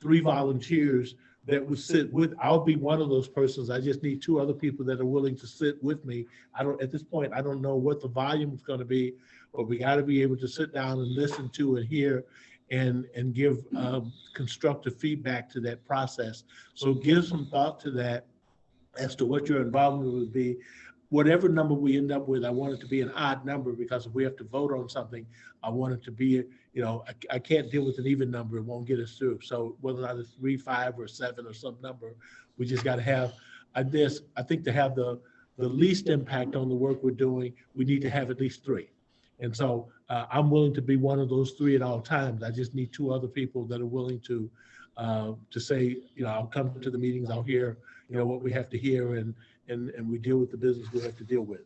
3 volunteers that would sit with, I'll be one of those persons. I just need 2 other people that are willing to sit with me. At this point, I don't know what the volume is going to be, but we got to be able to sit down and listen to and hear and give constructive feedback to that process. So give some thought to that as to what your involvement would be. Whatever number we end up with, I want it to be an odd number, because if we have to vote on something, I want it to be, I can't deal with an even number. It won't get us through. So whether or not it's 3, 5, or 7 or some number, we just got to have this. I think to have the least impact on the work we're doing, we need to have at least 3. And so I'm willing to be one of those 3 at all times. I just need 2 other people that are willing to say, I'll come to the meetings, I'll hear, what we have to hear, and we deal with the business we have to deal with.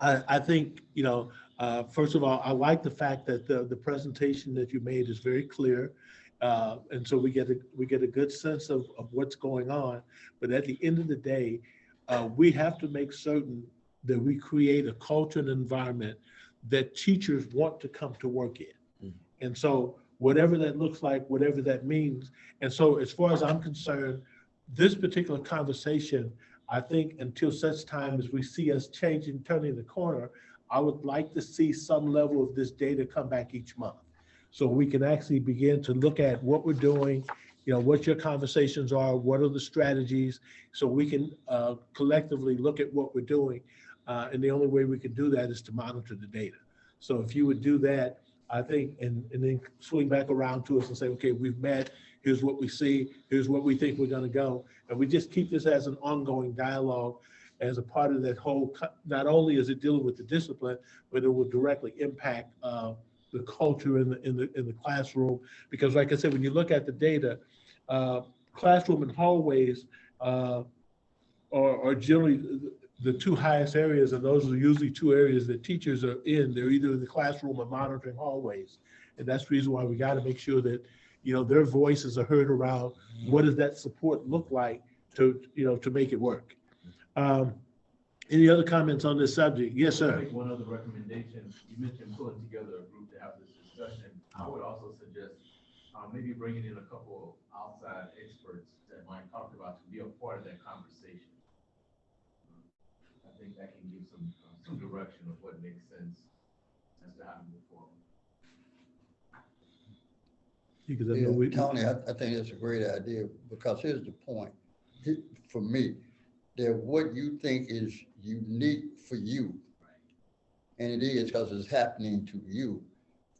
I think, first of all, I like the fact that the presentation that you made is very clear. And so we get a good sense of what's going on. But at the end of the day, we have to make certain that we create a culture and environment that teachers want to come to work in. And so whatever that looks like, whatever that means. And so as far as I'm concerned, this particular conversation, I think until such time as we see us changing, turning the corner, I would like to see some level of this data come back each month. So we can actually begin to look at what we're doing, what your conversations are, what are the strategies, so we can collectively look at what we're doing. And the only way we can do that is to monitor the data. So if you would do that, I think, and then swing back around to us and say, okay, we've met, here's what we see, here's what we think we're going to go. And we just keep this as an ongoing dialogue. as a part of that whole, not only is it dealing with the discipline, but it will directly impact the culture in the classroom. Because like I said, when you look at the data, classroom and hallways are generally the two highest areas, and those are usually two areas that teachers are in. They're either in the classroom or monitoring hallways. And that's the reason why we got to make sure that, their voices are heard around what does that support look like to make it work. Any other comments on this subject? Yes, I sir. think one other recommendation, you mentioned pulling together a group to have this discussion. I would also suggest maybe bringing in a couple of outside experts that Mike talked about to be a part of that conversation. I think that can give some direction of what makes sense as to how to move forward. Because I Yeah, know we, Tony, I think it's a great idea, because here's the point. For me, that what you think is unique for you, and it is because it's happening to you.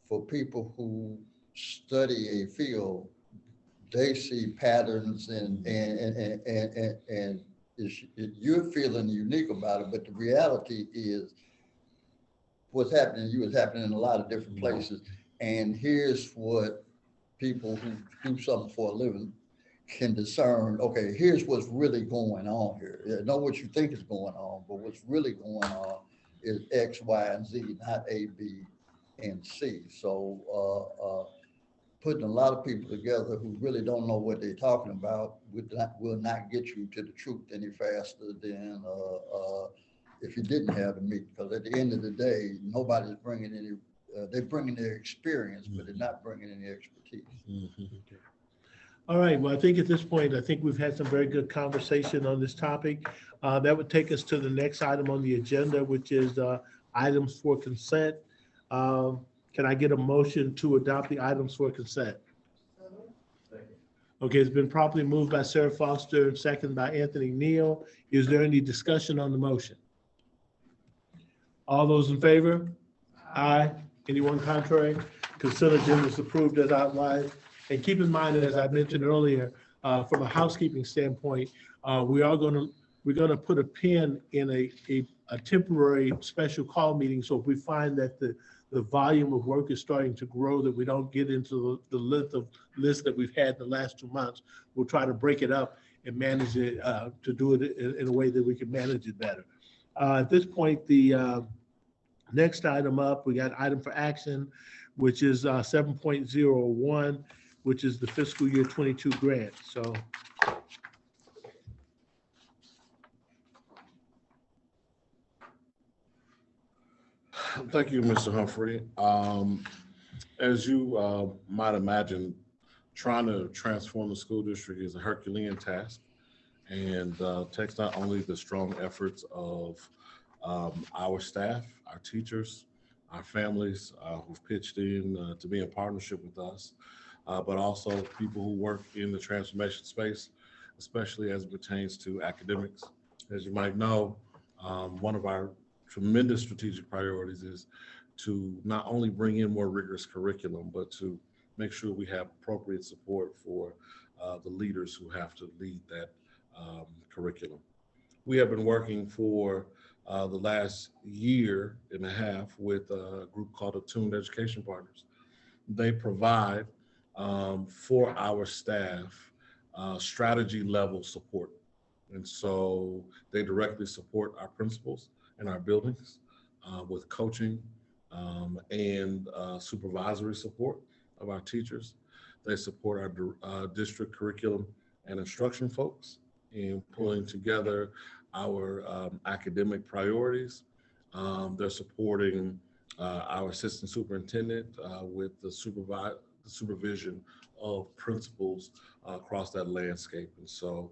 For people who study a field, they see patterns and you're feeling unique about it, but the reality is what's happening to you is happening in a lot of different places. And here's what people who do something for a living can discern. Okay, here's what's really going on here. Know what you think is going on, but what's really going on is X, Y, and Z, not A, B, and C. So putting a lot of people together who really don't know what they're talking about will not get you to the truth any faster than if you didn't have the meeting. Because at the end of the day, nobody's bringing any, they're bringing their experience, but they're not bringing any expertise. all right, well, I think at this point, I think we've had some very good conversation on this topic. That would take us to the next item on the agenda, which is items for consent. Can I get a motion to adopt the items for consent? Okay, it's been properly moved by Sarah Foster and seconded by Anthony Neal. Is there any discussion on the motion? All those in favor? Aye. Anyone contrary? Consent agenda is approved as outlined. And keep in mind, as I mentioned earlier, from a housekeeping standpoint, we're going to put a pin in a temporary special call meeting. So if we find that the volume of work is starting to grow, that we don't get into the list that we've had the last 2 months, we'll try to break it up and manage it to do it in a way that we can manage it better. At this point, the next item up, we got item for action, which is 7.01, which is the fiscal year 22 grant. So Thank you, Mr. Humphrey. As you might imagine, trying to transform the school district is a Herculean task, and takes not only the strong efforts of our staff, our teachers, our families who've pitched in to be in partnership with us, but also people who work in the transformation space, especially as it pertains to academics. As you might know, one of our tremendous strategic priorities is to not only bring in more rigorous curriculum, but to make sure we have appropriate support for the leaders who have to lead that curriculum. We have been working for the last year and a half with a group called Attuned Education Partners. They provide for our staff strategy level support. And so they directly support our principals in our buildings with coaching and supervisory support of our teachers. They support our district curriculum and instruction folks in pulling together our academic priorities. They're supporting our assistant superintendent with the supervision of principals across that landscape. And so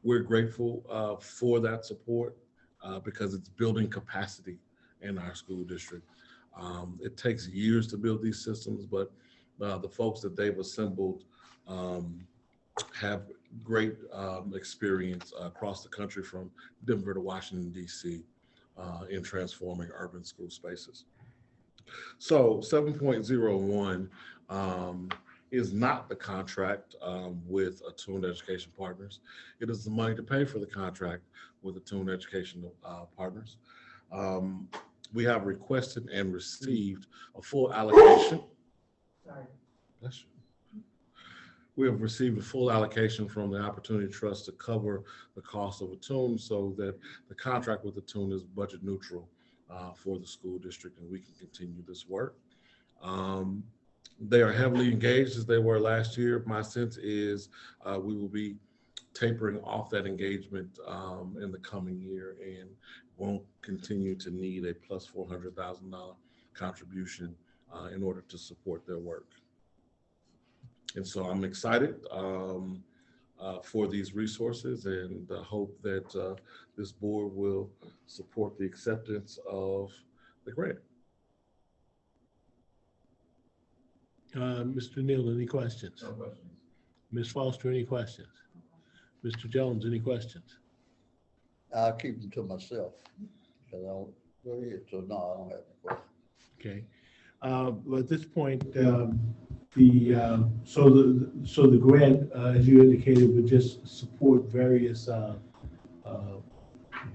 we're grateful for that support because it's building capacity in our school district. It takes years to build these systems, but the folks that they've assembled have great experience across the country, from Denver to Washington, D.C., in transforming urban school spaces. So 7.01 is not the contract with Attuned Education Partners. It is the money to pay for the contract with Attuned Education Partners. We have requested and received a full allocation. Sorry. Bless you. We have received a full allocation from the Opportunity Trust to cover the cost of Attuned, so that the contract with Attuned is budget neutral for the school district, and we can continue this work. They are heavily engaged as they were last year. My sense is we will be tapering off that engagement in the coming year and won't continue to need a plus $400,000 contribution in order to support their work. And so I'm excited for these resources, and hope that this board will support the acceptance of the grant. Mr. Neal, any questions? No questions. Ms. Foster, any questions? Mr. Jones, any questions? I'll keep them to myself, because I don't really, so no, I don't have any questions. Okay. Well, at this point, so the grant, as you indicated, would just support various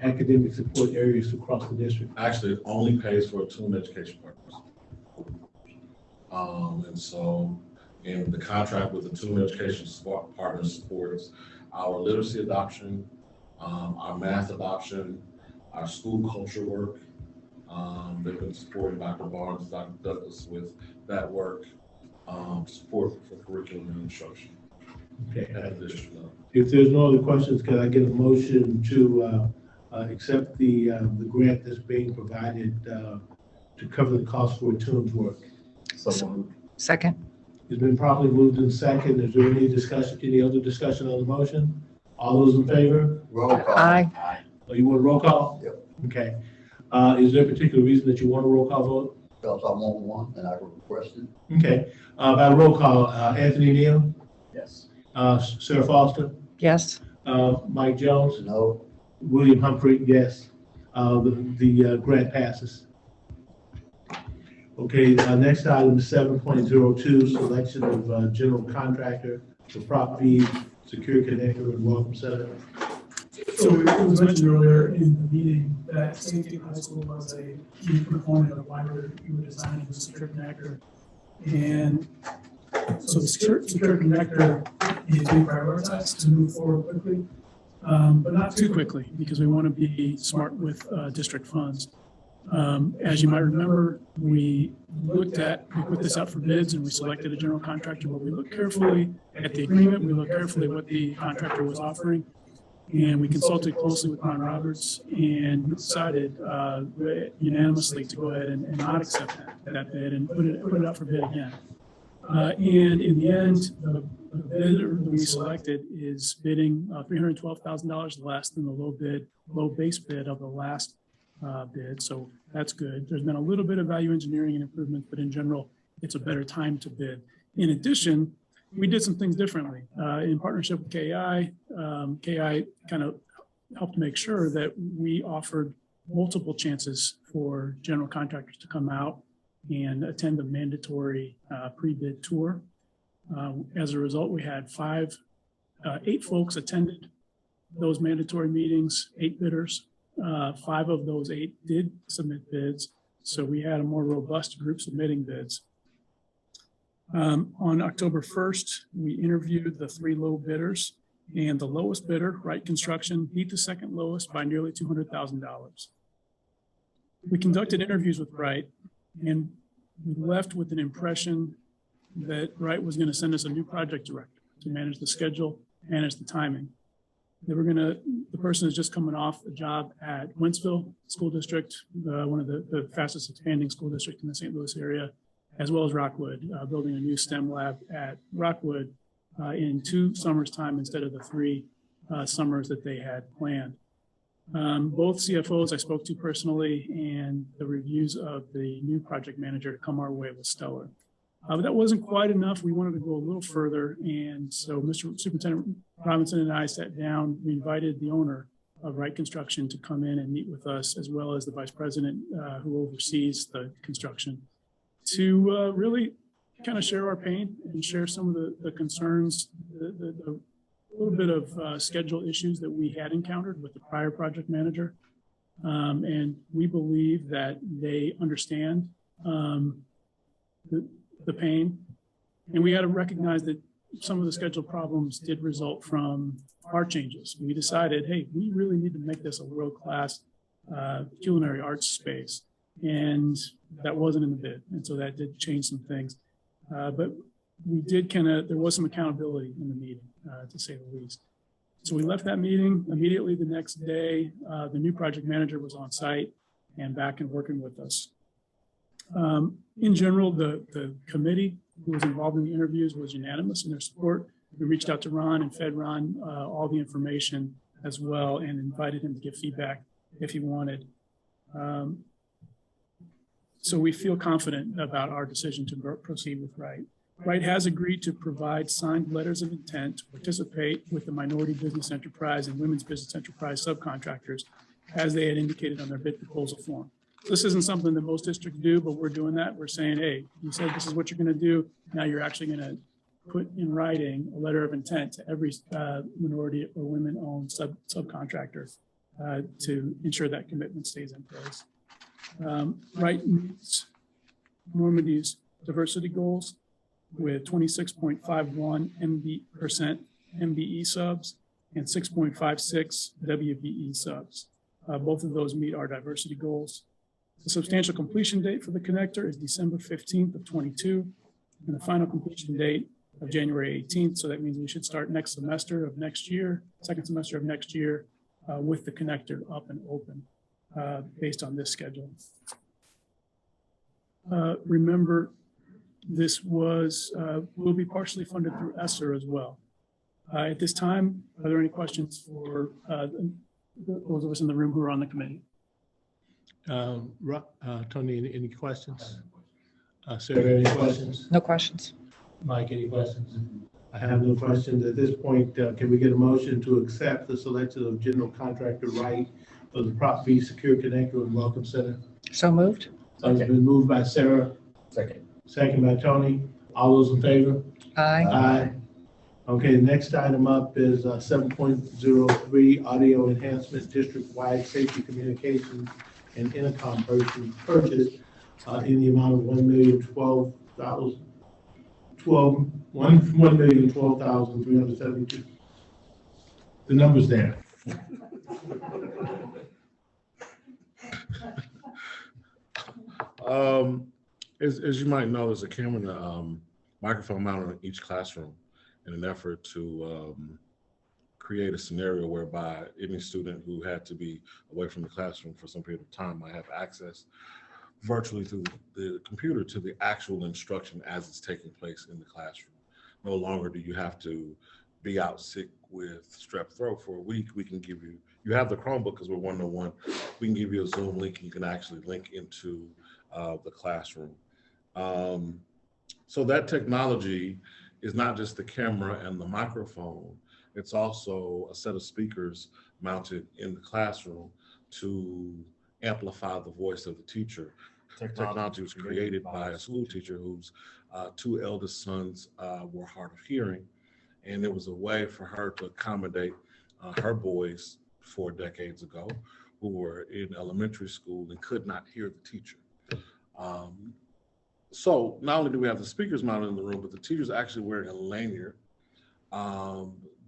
academic support areas across the district. Actually, it only pays for Attuned Education Partners. And so in the contract with Attuned Education Partners supports our literacy adoption, our math adoption, our school culture work. They've been supporting Dr. Barnes, Dr. Douglas with that work, support for curriculum and instruction. Okay. At the district level. If there's no other questions, can I get a motion to accept the grant that's being provided to cover the cost for Attuned's work? Second. It's been properly moved in second. Is there any discussion, any other discussion on the motion? All those in favor? Roll call. Aye. Oh, you want a roll call? Yep. Okay. Is there a particular reason that you want a roll call vote? Because I want one and I request it. Okay. By roll call, Anthony Neal, Yes. Sarah Foster, Yes. Mike Jones, No, William Humphrey, yes. The grant passes. Okay, next item is 7.02, selection of general contractor for Prop B, Secure Connector and Welcome Center. So it was mentioned earlier in the meeting that St. Stephen High School was a key component of why we were designing the secure connector. And so the secure connector is being prioritized to move forward quickly, but not too quickly, because we want to be smart with district funds. As you might remember, we put this out for bids and we selected a general contractor, but we looked carefully at the agreement, we looked carefully at what the contractor was offering, and we consulted closely with Ron Roberts and decided unanimously to go ahead and not accept that bid and put it out for bid again. And in the end, the bidder that we selected is bidding $312,000 less than the low base bid of the last bid. So that's good. There's been a little bit of value engineering and improvement, but in general, it's a better time to bid. In addition, we did some things differently in partnership with KI. KI kind of helped make sure that we offered multiple chances for general contractors to come out and attend the mandatory pre-bid tour. As a result, we had 8 folks attended those mandatory meetings, 8 bidders. 5 of those 8 did submit bids. So we had a more robust group submitting bids. On October 1st, we interviewed the 3 low bidders, and the lowest bidder, Wright Construction, beat the second lowest by nearly $200,000. We conducted interviews with Wright, and we left with an impression that Wright was going to send us a new project director to manage the schedule, manage the timing. The person is just coming off a job at Wentzville School District, one of the fastest expanding school districts in the St. Louis area, as well as Rockwood, building a new STEM lab at Rockwood in 2 summers' time instead of the 3 summers that they had planned. Both CFOs I spoke to personally, and the reviews of the new project manager to come our way was stellar. But that wasn't quite enough. We wanted to go a little further. And so Mr. Superintendent Robinson and I sat down. We invited the owner of Wright Construction to come in and meet with us, as well as the vice president who oversees the construction, to really kind of share our pain and share some of the concerns, the little bit of schedule issues that we had encountered with the prior project manager. And we believe that they understand the pain. And we got to recognize that some of the schedule problems did result from our changes. We decided, hey, we really need to make this a world-class culinary arts space. And that wasn't in the bid. And so that did change some things. But we did there was some accountability in the meeting, to say the least. So we left that meeting immediately the next day. The new project manager was on site and back and working with us. In general, the committee who was involved in the interviews was unanimous in their support. We reached out to Ron and fed Ron all the information as well and invited him to give feedback if he wanted. So we feel confident about our decision to proceed with Wright. Wright has agreed to provide signed letters of intent to participate with the minority business enterprise and women's business enterprise subcontractors as they had indicated on their bid proposal form. This isn't something that most districts do, but we're doing that. We're saying, hey, you said this is what you're going to do. Now you're actually going to put in writing a letter of intent to every minority or women-owned subcontractor to ensure that commitment stays in place. Wright meets Normandy's diversity goals with 26.51% MBE subs and 6.56 WBE subs. Both of those meet our diversity goals. The substantial completion date for the connector is December 15th of 22, and the final completion date of January 18th. So that means we should start next semester of next year, second semester of next year, with the connector up and open based on this schedule. Remember, this will be partially funded through ESSER as well. At this time, are there any questions for those of us in the room who are on the committee? Tony, any questions? Sarah, any questions? No questions. Mike, any questions? I have no questions. At this point, can we get a motion to accept the selection of general contractor Wright for the Prop B Secure Connector and Welcome Center? So moved. It's been moved by Sarah. Second. Second by Tony. All those in favor? Aye. Aye. Okay, next item up is 7.03 audio enhancement district-wide safety communications and intercom purchase in the amount of $1,012,372. The number's there. As you might know, there's a camera and a microphone mounted in each classroom in an effort to create a scenario whereby any student who had to be away from the classroom for some period of time might have access virtually through the computer to the actual instruction as it's taking place in the classroom. No longer do you have to be out sick with strep throat for a week. We can give you, you have the Chromebook because we're one-on-one. We can give you a Zoom link and you can actually link into the classroom. So that technology is not just the camera and the microphone, it's also a set of speakers mounted in the classroom to amplify the voice of the teacher. Technology was created by a school teacher whose two eldest sons were hard of hearing, and it was a way for her to accommodate her boys 4 decades ago who were in elementary school and could not hear the teacher. So not only do we have the speakers mounted in the room, but the teacher's actually wearing a lanyard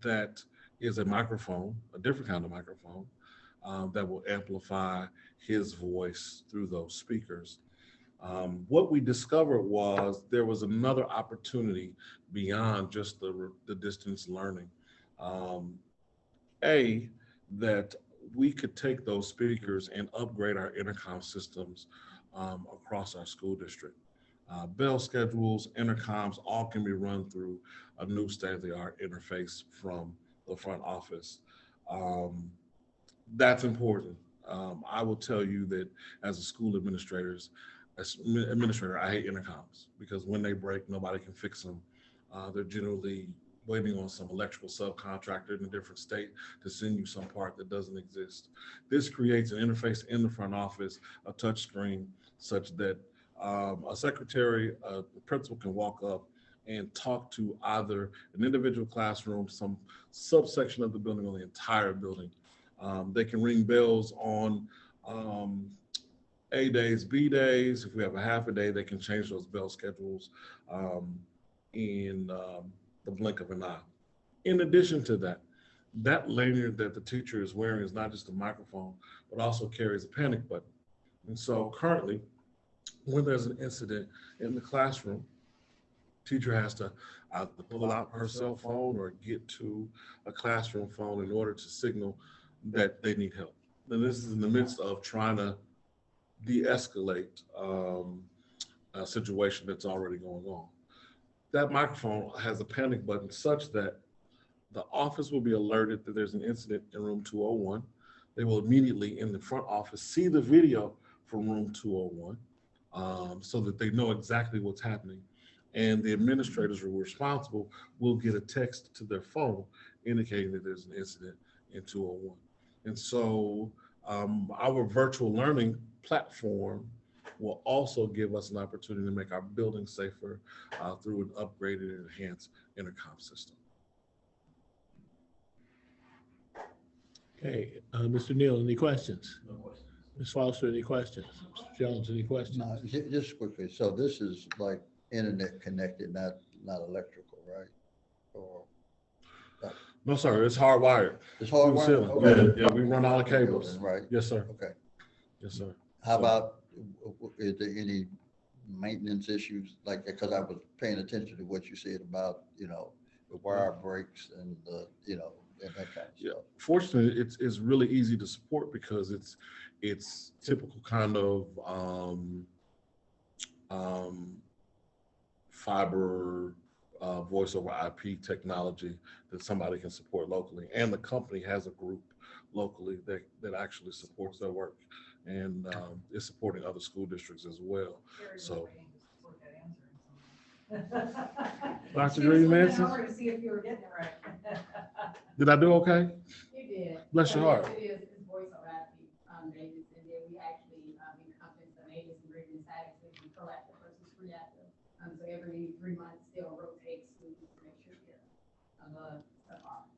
that is a microphone, a different kind of microphone, that will amplify his voice through those speakers. What we discovered was there was another opportunity beyond just the distance learning. That we could take those speakers and upgrade our intercom systems across our school district. Bell schedules, intercoms, all can be run through a new state-of-the-art interface from the front office. That's important. I will tell you that as a school administrator, I hate intercoms because when they break, nobody can fix them. They're generally waiting on some electrical subcontractor in a different state to send you some part that doesn't exist. This creates an interface in the front office, a touch screen, such that a secretary, the principal can walk up and talk to either an individual classroom, some subsection of the building, or the entire building. They can ring bells on A days, B days. If we have a half a day, they can change those bell schedules in the blink of an eye. In addition to that, that lanyard that the teacher is wearing is not just a microphone, but also carries a panic button. And so currently, when there's an incident in the classroom, teacher has to either pull out her cell phone or get to a classroom phone in order to signal that they need help. And this is in the midst of trying to de-escalate a situation that's already going on. That microphone has a panic button such that the office will be alerted that there's an incident in room 201. They will immediately in the front office see the video from room 201 so that they know exactly what's happening. And the administrators who are responsible will get a text to their phone indicating that there's an incident in 201. And so our virtual learning platform will also give us an opportunity to make our building safer through an upgraded and enhanced intercom system. Okay, Mr. Neal, any questions? No questions. Ms. Foster, any questions? Mr. Jones, any questions? No, just quickly, so this is like internet connected, not electrical, right? Or No, sir, it's hardwired. it's Through the hardwired? ceiling. Okay. Yeah, we run all the cables. Right, Yes, sir. okay. Yes, sir. How about, is there any maintenance issues like that? Because I was paying attention to what you said about, you know, the wire breaks and the, you know, and that kind of Yeah, stuff. fortunately, it's really easy to support because it's typical kind of fiber voice over IP technology that somebody can support locally. And the company has a group locally that actually supports their work and is supporting other school districts as well. So, Dr. Green Manson? To see if you were getting it right. Did I do okay? You did. Bless your heart. It is voice over IP, Davis, and then we actually encompass the natives and reading status, we can proactive versus reactive. So every 3 months still rotates to make sure we get stuff off.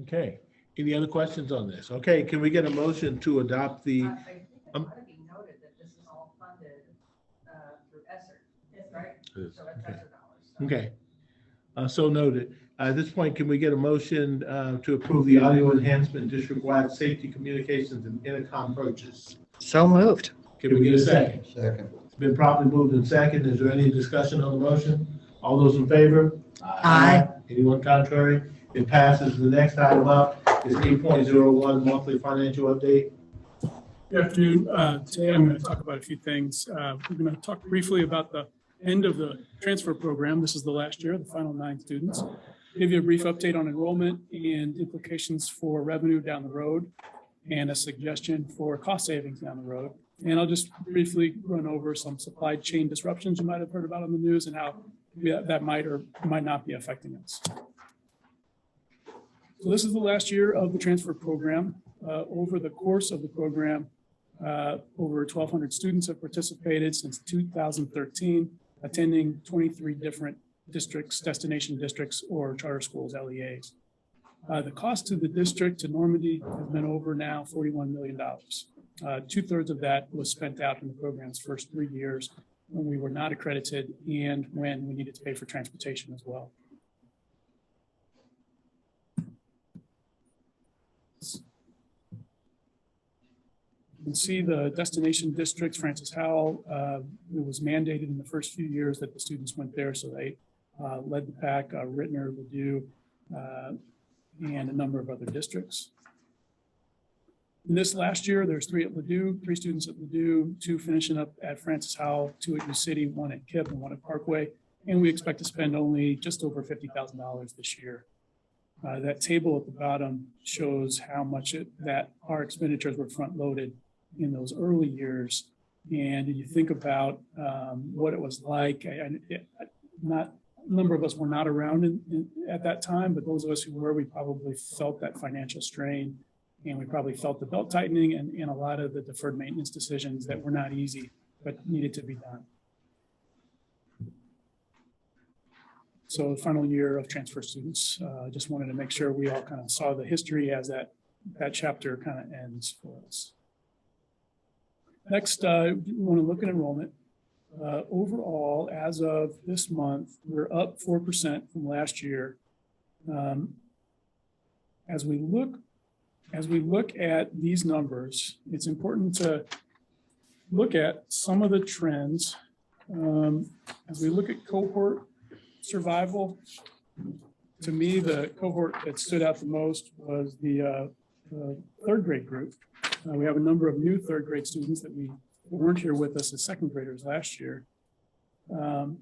Okay, any other questions on this? Okay, can we get a motion to adopt the, I think it ought to be noted that this is all funded through ESSER, right? Yes. So that's Okay. ESSER dollars. So. okay. So noted. At this point, can we get a motion to approve the audio enhancement district-wide safety communications and intercom purchase? So moved. Can we get a second? Second. It's been properly moved in second. Is there any discussion on the motion? All those in favor? Aye. Anyone contrary? It passes. The next item up is 8.01 monthly financial update. Good afternoon. Today I'm going to talk about a few things. We're going to talk briefly about the end of the transfer program. This is the last year, the final 9 students. Give you a brief update on enrollment and implications for revenue down the road and a suggestion for cost savings down the road. And I'll just briefly run over some supply chain disruptions you might have heard about on the news and how that might or might not be affecting us. So this is the last year of the transfer program. Over the course of the program, over 1,200 students have participated since 2013, attending 23 different districts, destination districts, or charter schools, LEAs. The cost to the district, to Normandy, has been over now $41 million. 2/3 of that was spent out in the program's first 3 years when we were not accredited and when we needed to pay for transportation as well. You can see the destination districts, Francis Howell, it was mandated in the first few years that the students went there, so they led the pack, Rittner, Ladue, and a number of other districts. In this last year, there's 3 at Ladue, 3 students at Ladue, 2 finishing up at Francis Howell, 2 at U City, 1 at KIPP, and 1 at Parkway. And we expect to spend only just over $50,000 this year. That table at the bottom shows how much that our expenditures were front-loaded in those early years. And you think about what it was like, a number of us were not around at that time, but those of us who were, we probably felt that financial strain And we probably felt the belt tightening and a lot of the deferred maintenance decisions that were not easy, but needed to be done. So the final year of transfer students, just wanted to make sure we all kind of saw the history as that chapter kind of ends for us. Next, we want to look at enrollment. Overall, as of this month, we're up 4% from last year. As we look at these numbers, it's important to look at some of the trends. As we look at cohort survival, to me, the cohort that stood out the most was the third grade group. We have a number of new third grade students that weren't here with us as second graders last year. And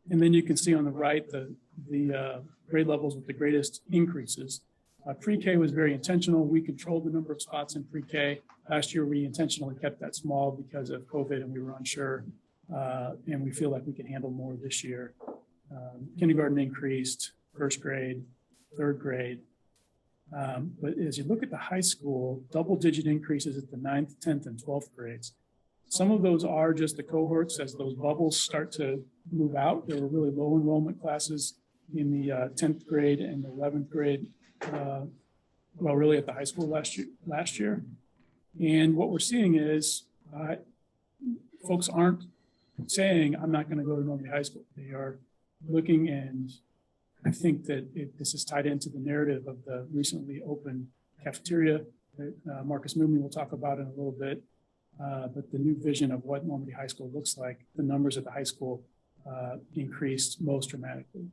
then you can see on the right, the grade levels with the greatest increases. Pre-K was very intentional. We controlled the number of spots in pre-K. Last year, we intentionally kept that small because of COVID and we were unsure. And we feel like we can handle more this year. Kindergarten increased, first grade, third grade. But as you look at the high school, double-digit increases at the 9th, 10th, and 12th grades. Some of those are just the cohorts as those bubbles start to move out. There were really low enrollment classes in the 10th grade and the 11th grade, well, really at the high school last year. And what we're seeing is folks aren't saying, I'm not going to go to Normandy High School. They are looking, and I think that this is tied into the narrative of the recently opened cafeteria that Marcus Mooney will talk about in a little bit. But the new vision of what Normandy High School looks like, the numbers at the high school increased most dramatically.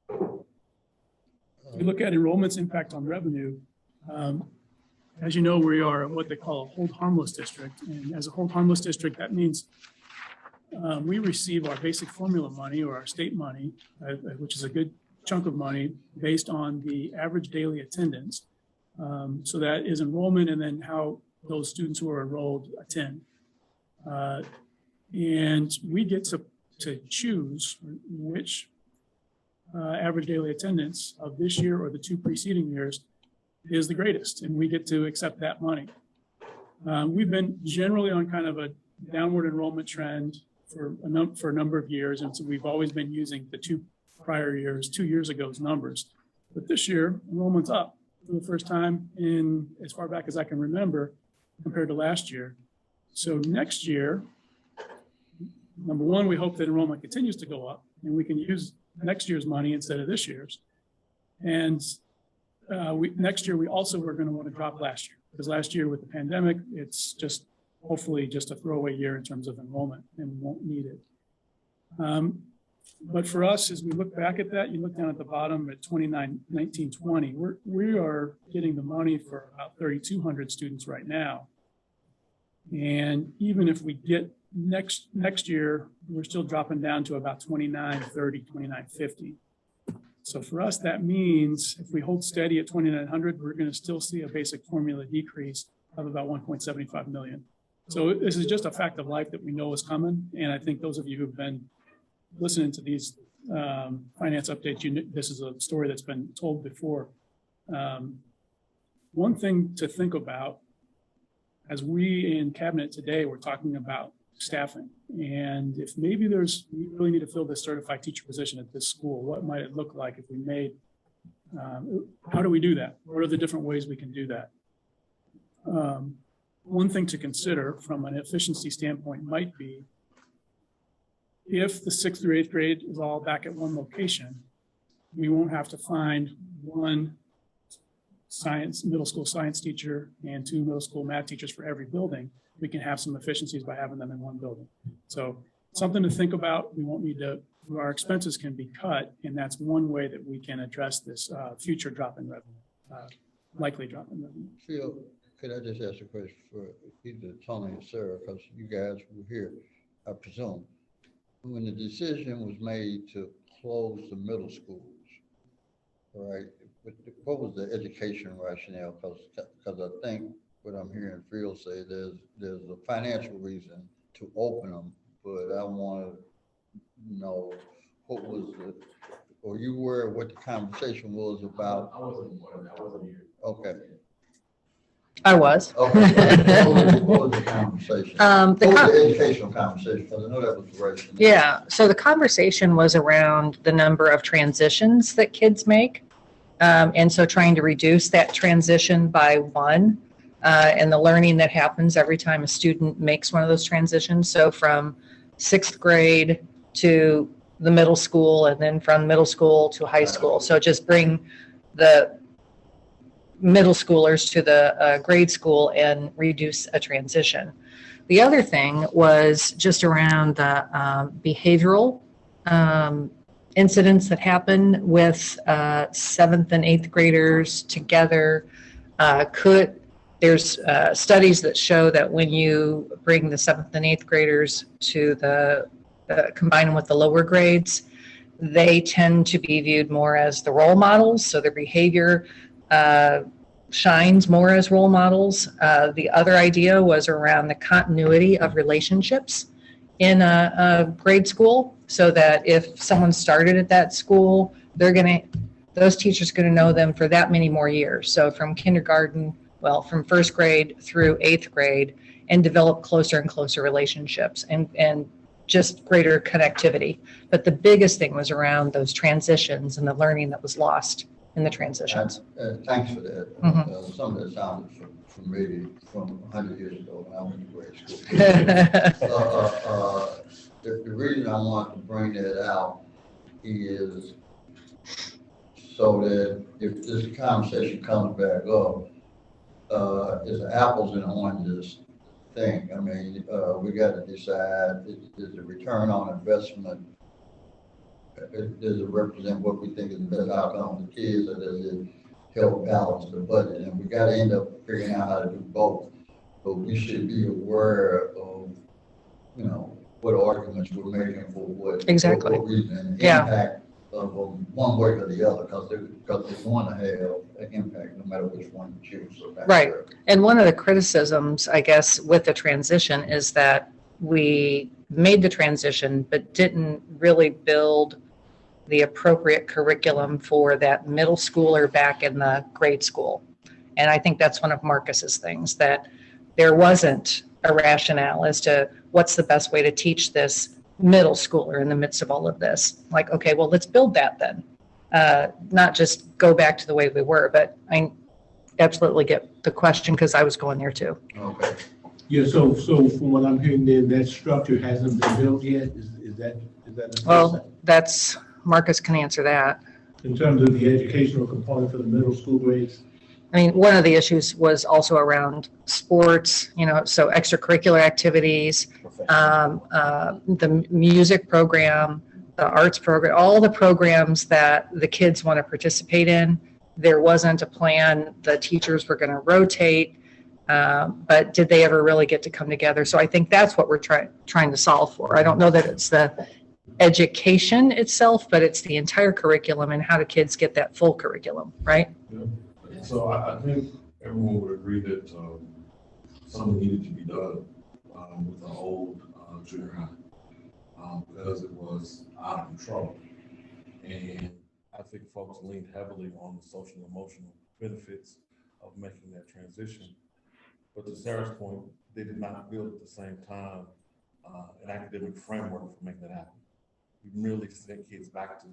If you look at enrollment's impact on revenue, as you know, we are what they call a hold harmless district. And as a hold harmless district, that means we receive our basic formula money or our state money, which is a good chunk of money based on the average daily attendance. So that is enrollment and then how those students who are enrolled attend. And we get to choose which average daily attendance of this year or the two preceding years is the greatest, and we get to accept that money. We've been generally on kind of a downward enrollment trend for a number of years, and so we've always been using the two prior years, 2 years ago's numbers. But this year, enrollment's up for the first time in as far back as I can remember compared to last year. So next year, number one, we hope that enrollment continues to go up and we can use next year's money instead of this year's. And next year, we also were going to want to drop last year because last year with the pandemic, it's just hopefully just a throwaway year in terms of enrollment and we won't need it. But for us, as we look back at that, you look down at the bottom at 2019-20, we are getting the money for about 3,200 students right now. And even if we get next year, we're still dropping down to about 2,930, 2,950. So for us, that means if we hold steady at 2,900, we're going to still see a basic formula decrease of about 1.75 million. So this is just a fact of life that we know is coming. And I think those of you who've been listening to these finance updates, this is a story that's been told before. One thing to think about as we in cabinet today, we're talking about staffing. And if maybe we really need to fill this certified teacher position at this school, what might it look like if we made, how do we do that? What are the different ways we can do that? One thing to consider from an efficiency standpoint might be if the 6th through 8th grade is all back at one location, we won't have to find one middle school science teacher and 2 middle school math teachers for every building. We can have some efficiencies by having them in one building. So something to think about. We won't need to, our expenses can be cut, and that's one way that we can address this future drop in revenue, likely drop in revenue. Phil, could I just ask a question for either Tony or Sarah, because you guys were here, I presume. When the decision was made to close the middle schools, all right, what was the education rationale? Because I think what I'm hearing Phil say, there's a financial reason to open them, but I want to know what was the, or you were, what the conversation was about. I wasn't here. Okay. I was. Okay. What was the conversation? What The was the educational conversation? Because I know that was racial. Yeah, so the conversation was around the number of transitions that kids make. And so trying to reduce that transition by one, and the learning that happens every time a student makes one of those transitions. So from 6th grade to the middle school, and then from middle school to high school. So just bring the middle schoolers to the grade school and reduce a transition. The other thing was just around the behavioral incidents that happen with 7th and 8th graders together. There's studies that show that when you bring the 7th and 8th graders to combine them with the lower grades, they tend to be viewed more as the role models. So their behavior shines more as role models. The other idea was around the continuity of relationships in a grade school, so that if someone started at that school, those teachers are going to know them for that many more years. So from kindergarten, from 1st grade through 8th grade, and develop closer and closer relationships and just greater connectivity. But the biggest thing was around those transitions and the learning that was lost in the transitions. Thanks for that. Mhm. Some of that sounded familiar from 100 years ago when I went to grade school. The reason I want to bring that out is so that if this conversation comes back up, it's an apples and oranges thing. I mean, we got to decide, is the return on investment, does it represent what we think is the best outcome for the kids, or does it help balance the budget? And we got to end up figuring out how to do both. But we should be aware of, what arguments we're making for what. Exactly. For what reason, and the Yeah. impact of one way or the other, because they're going to have an impact no matter which one you choose. So Right. And one of the criticisms, I guess, with the transition is that we made the transition, but didn't really build the appropriate curriculum for that middle schooler back in the grade school. And I think that's one of Marcus's things, that there wasn't a rationale as to what's the best way to teach this middle schooler in the midst of all of this. Like, okay, well, let's build that then. Not just go back to the way we were, but I absolutely get the question because I was going there too. Okay. Yeah, so from what I'm hearing, then that structure hasn't been built yet. Is that? Well, Marcus can answer that. In terms of the educational component for the middle school grades? I mean, one of the issues was also around sports, so extracurricular activities, the music program, the arts program, all the programs that the kids want to participate in. There wasn't a plan. The teachers were going to rotate, but did they ever really get to come together? So I think that's what we're trying to solve for. I don't know that it's the education itself, but it's the entire curriculum and how do kids get that full curriculum, right? Yeah. So I think everyone would agree that something needed to be done with the old junior high because it was out of control. And I think folks leaned heavily on the social and emotional benefits of making that transition. But to Sarah's point, they did not build at the same time an academic framework for making that happen. We merely sent kids back to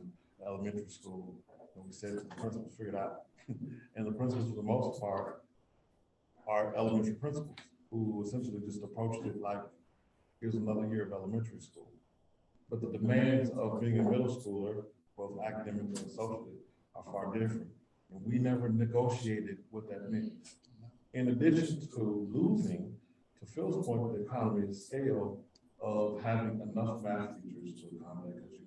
elementary school and we said the principals figured out. And the principals, for the most part, are elementary principals who essentially just approached it like, here's another year of elementary school. But the demands of being a middle schooler, both academically and socially, are far different. And we never negotiated what that meant. In addition to losing, to Phil's point, the economy of scale of having enough math teachers to accommodate, because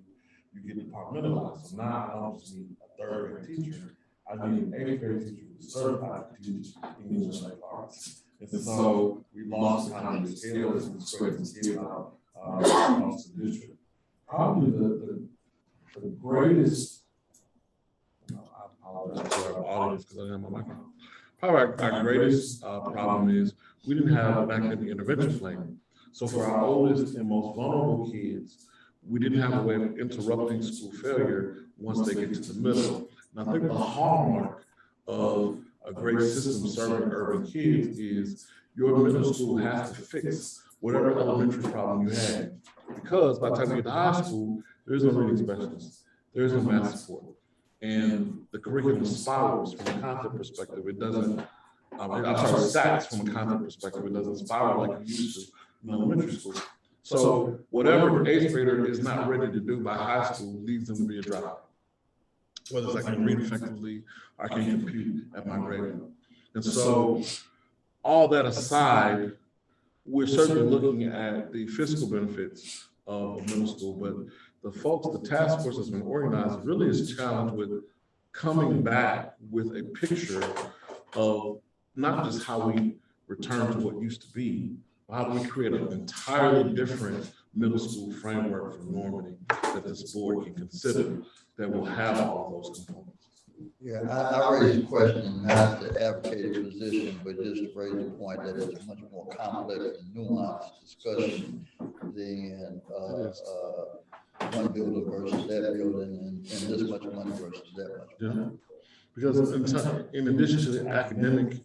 you get departmentalized. So now I don't just need a 3rd grade teacher. I need an 8th grade teacher who's certified to teach English like arts. And so we lost kind of the scale and spread the kids out across the district. Probably the greatest, I apologize to our audience because I didn't have my microphone. Probably our greatest problem is we didn't have an academic intervention plan. So for our oldest and most vulnerable kids, we didn't have a way of interrupting school failure once they get to the middle. And I think the hallmark of a great system serving urban kids is your middle school has to fix whatever elementary problem you had. Because by the time you get to high school, there is no reading specialist, there is no math support. And the curriculum spirals from a content perspective. It doesn't, stacks from a content perspective. It doesn't spiral like it used to in elementary school. So whatever eighth grader is not ready to do by high school leads them to be a dropout. Whether it's I can read effectively, or I can compute at my grade level. And so all that aside, we're certainly looking at the fiscal benefits of middle school, but the folks, the task force that's been organized really is challenged with coming back with a picture of not just how we return to what used to be, but how do we create an entirely different middle school framework for Normandy that this board can consider that will have all of those components. Yeah, I raised a question not to advocate a position, but just to raise the point that it's a much more complex and nuanced discussion than one building versus that building and this much money versus that much money. Yeah, because in addition to the academic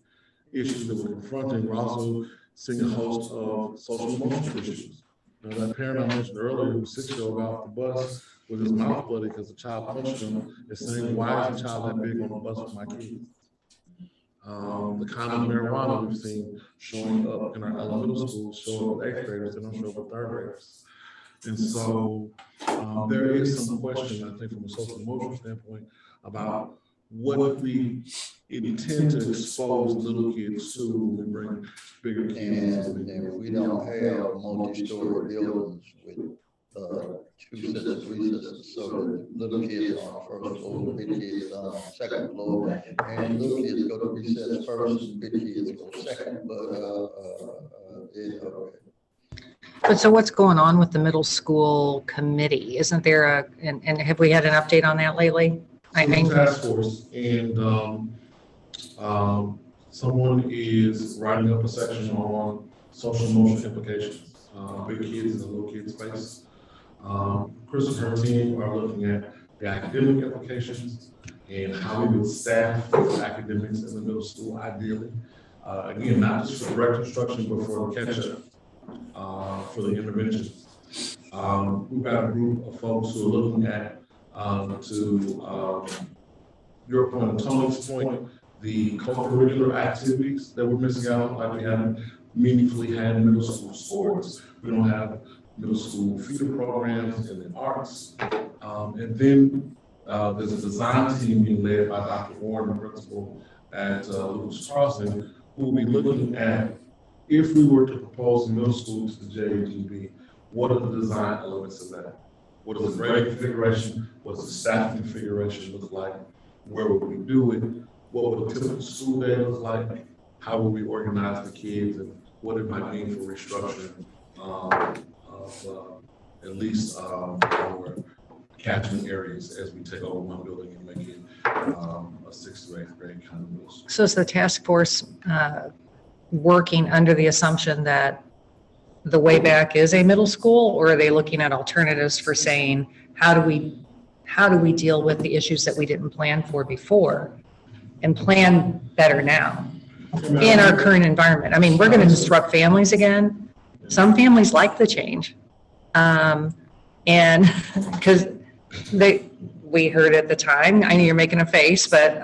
issues that we're confronting, we're also seeing a host of social emotional issues. You know, that parent I mentioned earlier who was 6-year-old got off the bus with his mouth bloody because the child punched him is saying, why is the child that big on the bus with my kids? The kind of marijuana we've seen showing up in our elementary schools, showing up with 8th graders, and don't show up with 3rd graders. And so there is some question, I think, from a social emotional standpoint about what we intend to expose little kids to when we bring bigger kids. And we don't have multi-story buildings with 2 sets of recesses, so that little kids are on the 1st floor, big kids are on the 2nd floor, and little kids go to recess first, and big kids go second. But so what's going on with the middle school committee? Isn't there and have we had an update on that lately? I think task force, and someone is writing up a section on social emotional implications, big kids in the little kids space. Chris and her team are looking at the academic implications and how we would staff academics in the middle school, ideally. Again, not just for direct instruction, but for the catch-up, for the interventions. We've got a group of folks who are looking at, to your point and Tony's point, the co-curricular activities that we're missing out, like we haven't meaningfully had in middle school sports. We don't have middle school feeder programs in the arts. And then there's a design team being led by Dr. Warren, the principal at Lucas Crossing, who will be looking at, if we were to propose a middle school to the JEGB, what are the design elements of that? What is the grade configuration? What does the staff configuration look like? Where would we do it? What would a typical school day look like? How would we organize the kids, and what it might mean for restructuring of at least our catchment areas as we take over one building and make it a 6th to 8th grade kind of middle school. so. Is the task force working under the assumption that the way back is a middle school, or are they looking at alternatives for saying, how do we deal with the issues that we didn't plan for before and plan better now in our current environment? I mean, we're going to disrupt families again. Some families like the change. And because we heard at the time, I know you're making a face, but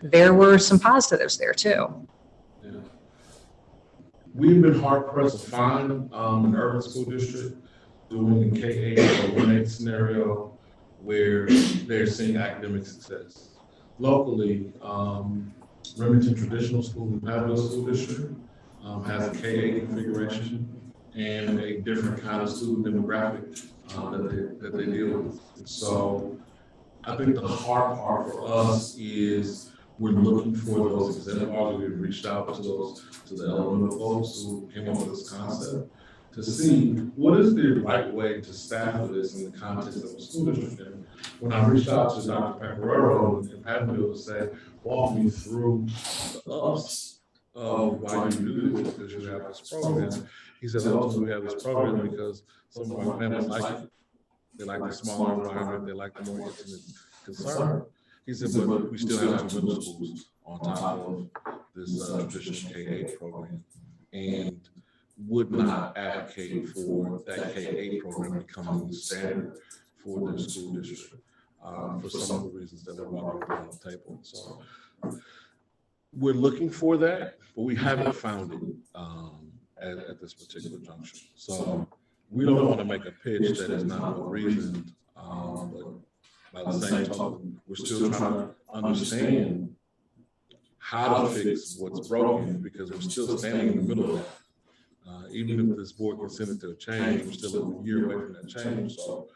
there were some positives there too. We've been hard pressed to find an urban school district doing a K-8 or 1-8 scenario where they're seeing academic success. Locally, Remington Traditional School in Pavilion School District has a K-8 configuration and a different kind of student demographic that they deal with. So I think the hard part for us is we're looking for those examples. We've reached out to the elemental folks who came up with this concept to see what is the right way to staff this in the context of a school district. And when I reached out to Dr. Pecoraro in Pattonville to say, walk me through the ups of why you do this, because you have this program. He said, ultimately we have this program because some of our families like it. They like the smaller environment, they like the more intimate concern. He said, but we still have 2 middle schools on top of this traditional K-8 program, and would not advocate for that K-8 program becoming the standard for their school district for some of the reasons that were brought on the table. So we're looking for that, but we haven't found it at this particular juncture. So we don't want to make a pitch that is not well reasoned, but by the same token, we're still trying to understand how to fix what's broken, because we're still standing in the middle of that. Even if this board consented to a change, we're still a year away from that change. So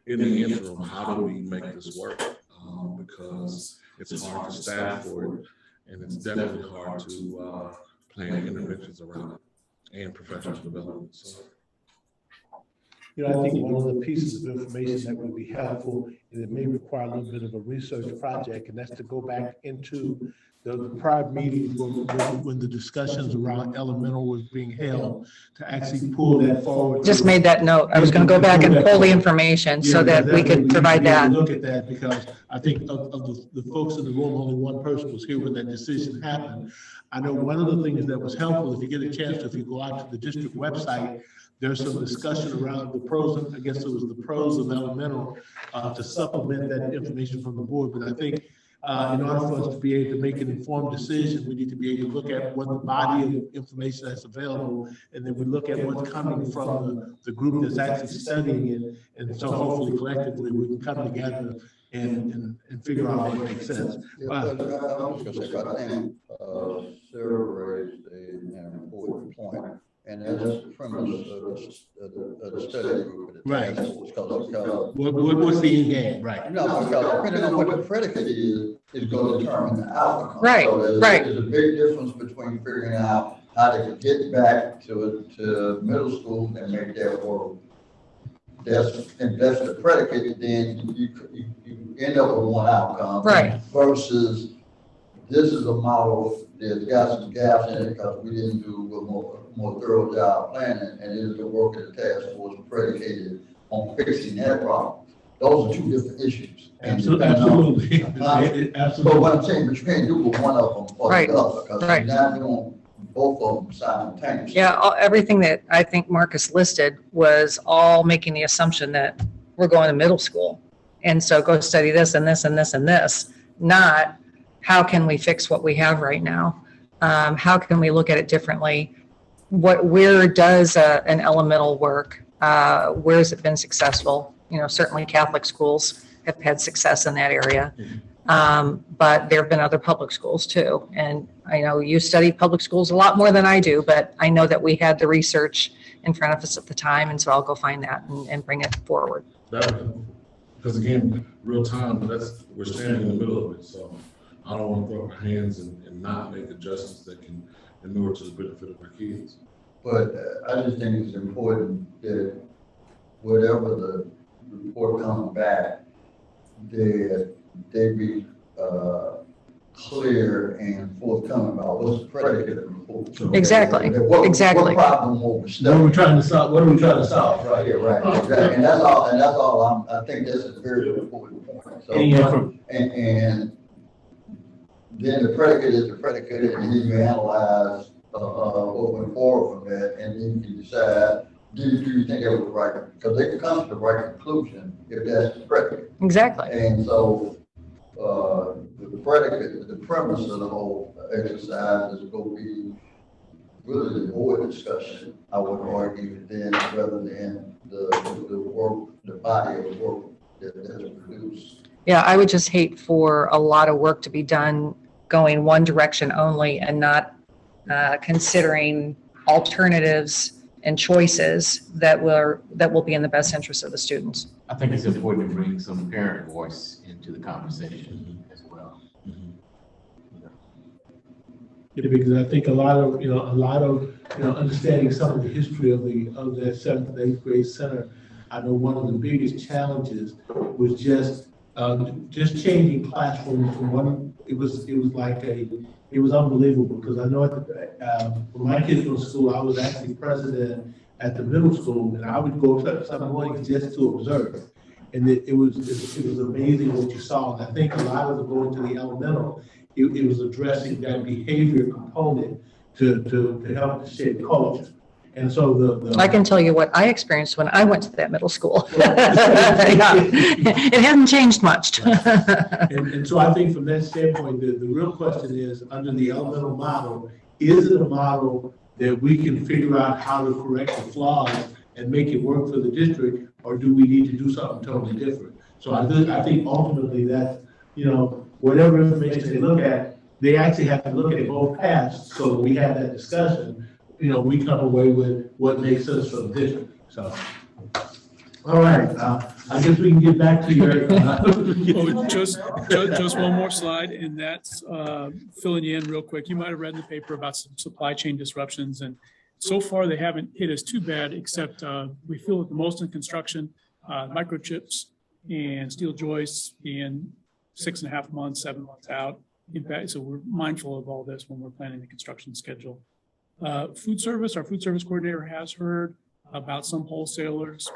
in the interim, how do we make this work? Because it's hard to staff for it, and it's definitely hard to plan interventions around it and professional development. So, you know, I think one of the pieces of information that would be helpful, and it may require a little bit of a research project, and that's to go back into the prior meetings when the discussions around elemental was being held, to actually pull that forward. Just made that note. I was going to go back and pull the information so that we could provide that. Look at that, because I think of the folks in the room, only one person was here when that decision happened. I know one of the things that was helpful, if you get a chance, if you go out to the district website, there's some discussion around the pros, I guess it was the pros of elemental, to supplement that information from the board. But I think in order for us to be able to make an informed decision, we need to be able to look at what the body of information that's available, and then we look at what's coming from the group that's actually studying it. And so hopefully collectively we can come together and figure out what makes sense. I was going to say, I think Sarah raised an important point, and that's the premise of the study group. Right. Because What's the end game? Right. no, because depending on what the predicate is going to determine the outcome. Right, so right. There's a big difference between figuring out how to get back to middle school and make that work. That's the predicate, then you end up with one outcome. Right. Versus this is a model that's got some gaps in it because we didn't do a more thorough job planning, and it is the work of the task force predicated on fixing that problem. Those are 2 different issues. Absolutely. So what I'm saying, but you can't do one of them for Right. the other, because Right. you're not doing both of them simultaneously. Yeah, everything that I think Marcus listed was all making the assumption that we're going to middle school. And so go study this and this and this and this, not how can we fix what we have right now? How can we look at it differently? Where does an elemental work? Where has it been successful? You know, certainly Catholic schools have had success in that area. But there have been other public schools too. And I know you study public schools a lot more than I do, but I know that we had the research in front of us at the time. And so I'll go find that and bring it forward. Because again, real time, we're standing in the middle of it. So I don't want to throw our hands and not make adjustments that can inure to the benefit of our kids. But I just think it's important that whatever the report comes back, they be clear and forthcoming about what's the predicate of the report. So Exactly. What problem are we studying? What are we trying to solve? What are we trying to solve? Right here, right. Exactly. And that's all. I think that's a very important point. So, and then the predicate is the predicate, and then you analyze what went forward from that, and then you decide, do you think it was right? Because they can come to the right conclusion if that's the predicate. Exactly. And so the predicate, the premise of the whole exercise is going to be really the board discussion, I would argue, then rather than the work, the body of work that's produced. Yeah, I would just hate for a lot of work to be done going one direction only and not considering alternatives and choices that will be in the best interest of the students. I think it's important to bring some parent voice into the conversation as well. Yeah, because I think a lot of understanding some of the history of that 7th and 8th grade center. I know one of the biggest challenges was just changing classrooms from one. It was unbelievable, because I know when my kids were in school, I was actually president at the middle school, and I would go up some mornings just to observe. and it was amazing what you saw. And I think a lot of the going to the elemental, it was addressing that behavior component to help to shape culture. And so I can tell you what I experienced when I went to that middle school. Yeah. It hasn't changed much. and so I think from that standpoint, the real question is, under the elemental model, is it a model that we can figure out how to correct the flaws and make it work for the district, or do we need to do something totally different? So I think ultimately that, whatever information they look at, they actually have to look at both paths so that we have that discussion. We come away with what makes sense for the district. So, all right, I guess we can get back to your. Oh, just one more slide, and that's filling you in real quick. You might have read in the paper about some supply chain disruptions, and so far they haven't hit us too bad, except we feel it the most in construction, microchips and steel joists being 6.5 months, 7 months out. In fact, so we're mindful of all this when we're planning the construction schedule. Food service, our food service coordinator has heard about some wholesalers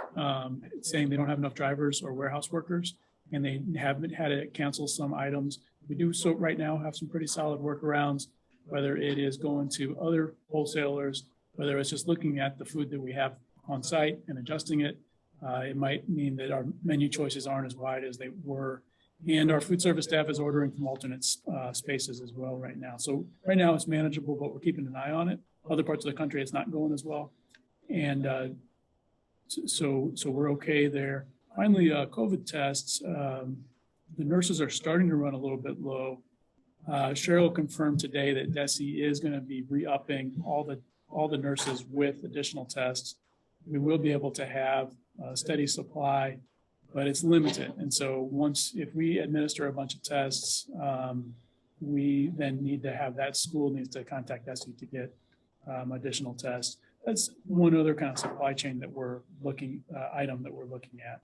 saying they don't have enough drivers or warehouse workers, and they haven't had to cancel some items. We do so right now have some pretty solid workarounds, whether it is going to other wholesalers, whether it's just looking at the food that we have on site and adjusting it. It might mean that our menu choices aren't as wide as they were. And our food service staff is ordering from alternate spaces as well right now. So right now it's manageable, but we're keeping an eye on it. Other parts of the country, it's not going as well. And so we're okay there. Finally, COVID tests, the nurses are starting to run a little bit low. Cheryl confirmed today that DESE is going to be re-upping all the nurses with additional tests. We will be able to have a steady supply, but it's limited. And so if we administer a bunch of tests, we then need to have that school needs to contact DESE to get additional tests. That's one other kind of supply chain that we're looking, item that we're looking at.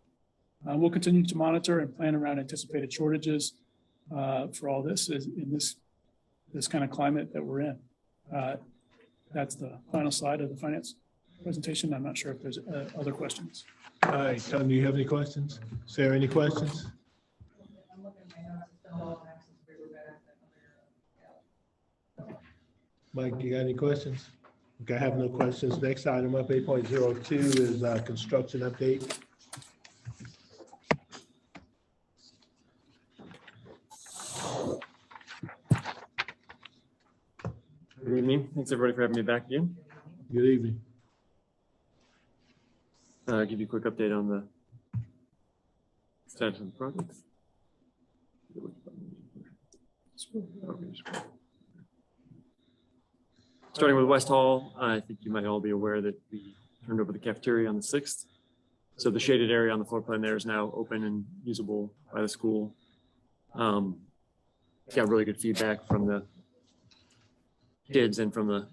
We'll continue to monitor and plan around anticipated shortages for all this in this kind of climate that we're in. That's the final slide of the finance presentation. I'm not sure if there's other questions. All right, Tony, do you have any questions? Sarah, any questions? I'm looking at my notes, it's been a long time since we were back. Mike, you got any questions? Okay, I have no questions. Next item up, 8.02 is construction update. Good evening. Thanks everybody for having me back again. Good evening. Give you a quick update on the status of the project. Starting with West Hall, I think you might all be aware that we turned over the cafeteria on the 6th. So the shaded area on the floor plan there is now open and usable by the school. Got really good feedback from the kids and from the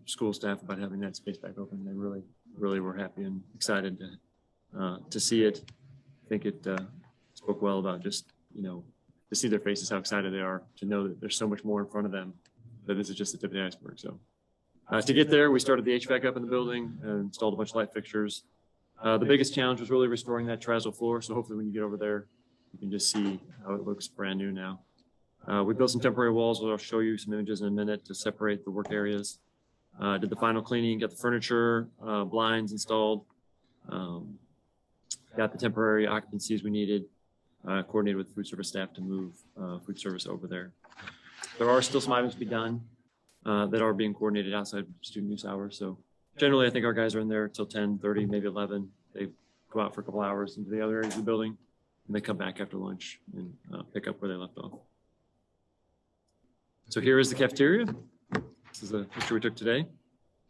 school staff about having that space back open. They really were happy and excited to see it. I think it spoke well about just, to see their faces, how excited they are to know that there's so much more in front of them, that this is just the tip of the iceberg. So to get there, we started the HVAC up in the building and installed a bunch of light fixtures. The biggest challenge was really restoring that terrazzo floor. So hopefully when you get over there, you can just see how it looks brand new now. We built some temporary walls, which I'll show you some images in a minute to separate the work areas. Did the final cleaning, got the furniture, blinds installed, got the temporary occupancies we needed, coordinated with food service staff to move food service over there. There are still some items to be done that are being coordinated outside student use hours. So generally, I think our guys are in there till 10:30, maybe 11. They go out for a couple hours into the other areas of the building, and they come back after lunch and pick up where they left off. So here is the cafeteria. This is a picture we took today.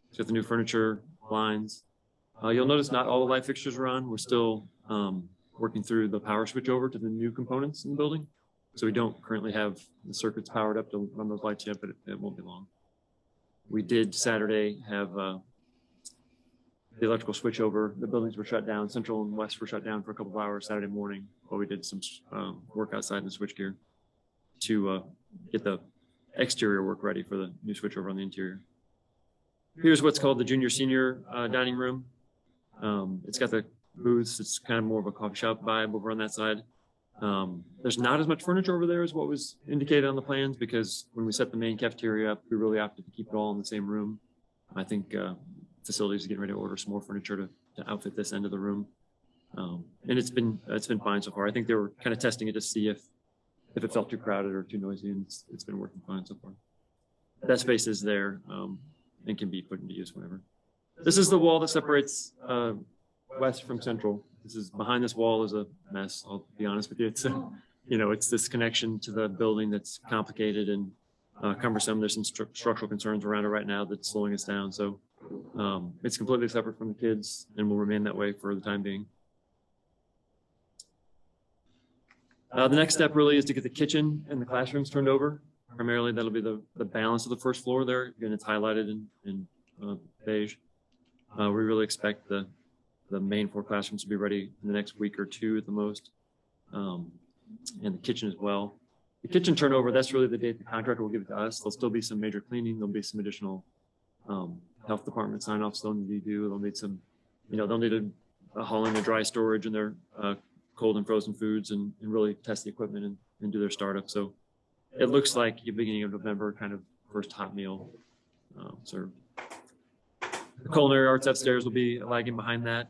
It's got the new furniture, blinds. You'll notice not all the light fixtures are on. We're still working through the power switch over to the new components in the building. So we don't currently have the circuits powered up to run those lights yet, but it won't be long. We did Saturday have the electrical switch over. The buildings were shut down. Central and West were shut down for a couple of hours Saturday morning while we did some work outside in the switchgear to get the exterior work ready for the new switchover on the interior. Here's what's called the junior senior dining room. It's got the booths. It's kind of more of a coffee shop vibe over on that side. There's not as much furniture over there as what was indicated on the plans, because when we set the main cafeteria up, we really opted to keep it all in the same room. I think facilities are getting ready to order some more furniture to outfit this end of the room. And it's been fine so far. I think they were kind of testing it to see if it felt too crowded or too noisy, and it's been working fine so far. That space is there and can be put into use whenever. This is the wall that separates west from central. This is behind this wall is a mess. I'll be honest with you. It's it's this connection to the building that's complicated and cumbersome. There's some structural concerns around it right now that's slowing us down. So it's completely separate from the kids and will remain that way for the time being. The next step really is to get the kitchen and the classrooms turned over. Primarily, that'll be the balance of the first floor there. Again, it's highlighted in beige. We really expect the main 4 classrooms to be ready in the next week or 2 at the most, and the kitchen as well. The kitchen turnover, that's really the date the contractor will give it to us. There'll still be some major cleaning. There'll be some additional health department sign-offs they'll need to do. They'll need some, they'll need a hauling the dry storage and their cold and frozen foods and really test the equipment and do their startup. So it looks like the beginning of November, kind of first hot meal served. The culinary arts upstairs will be lagging behind that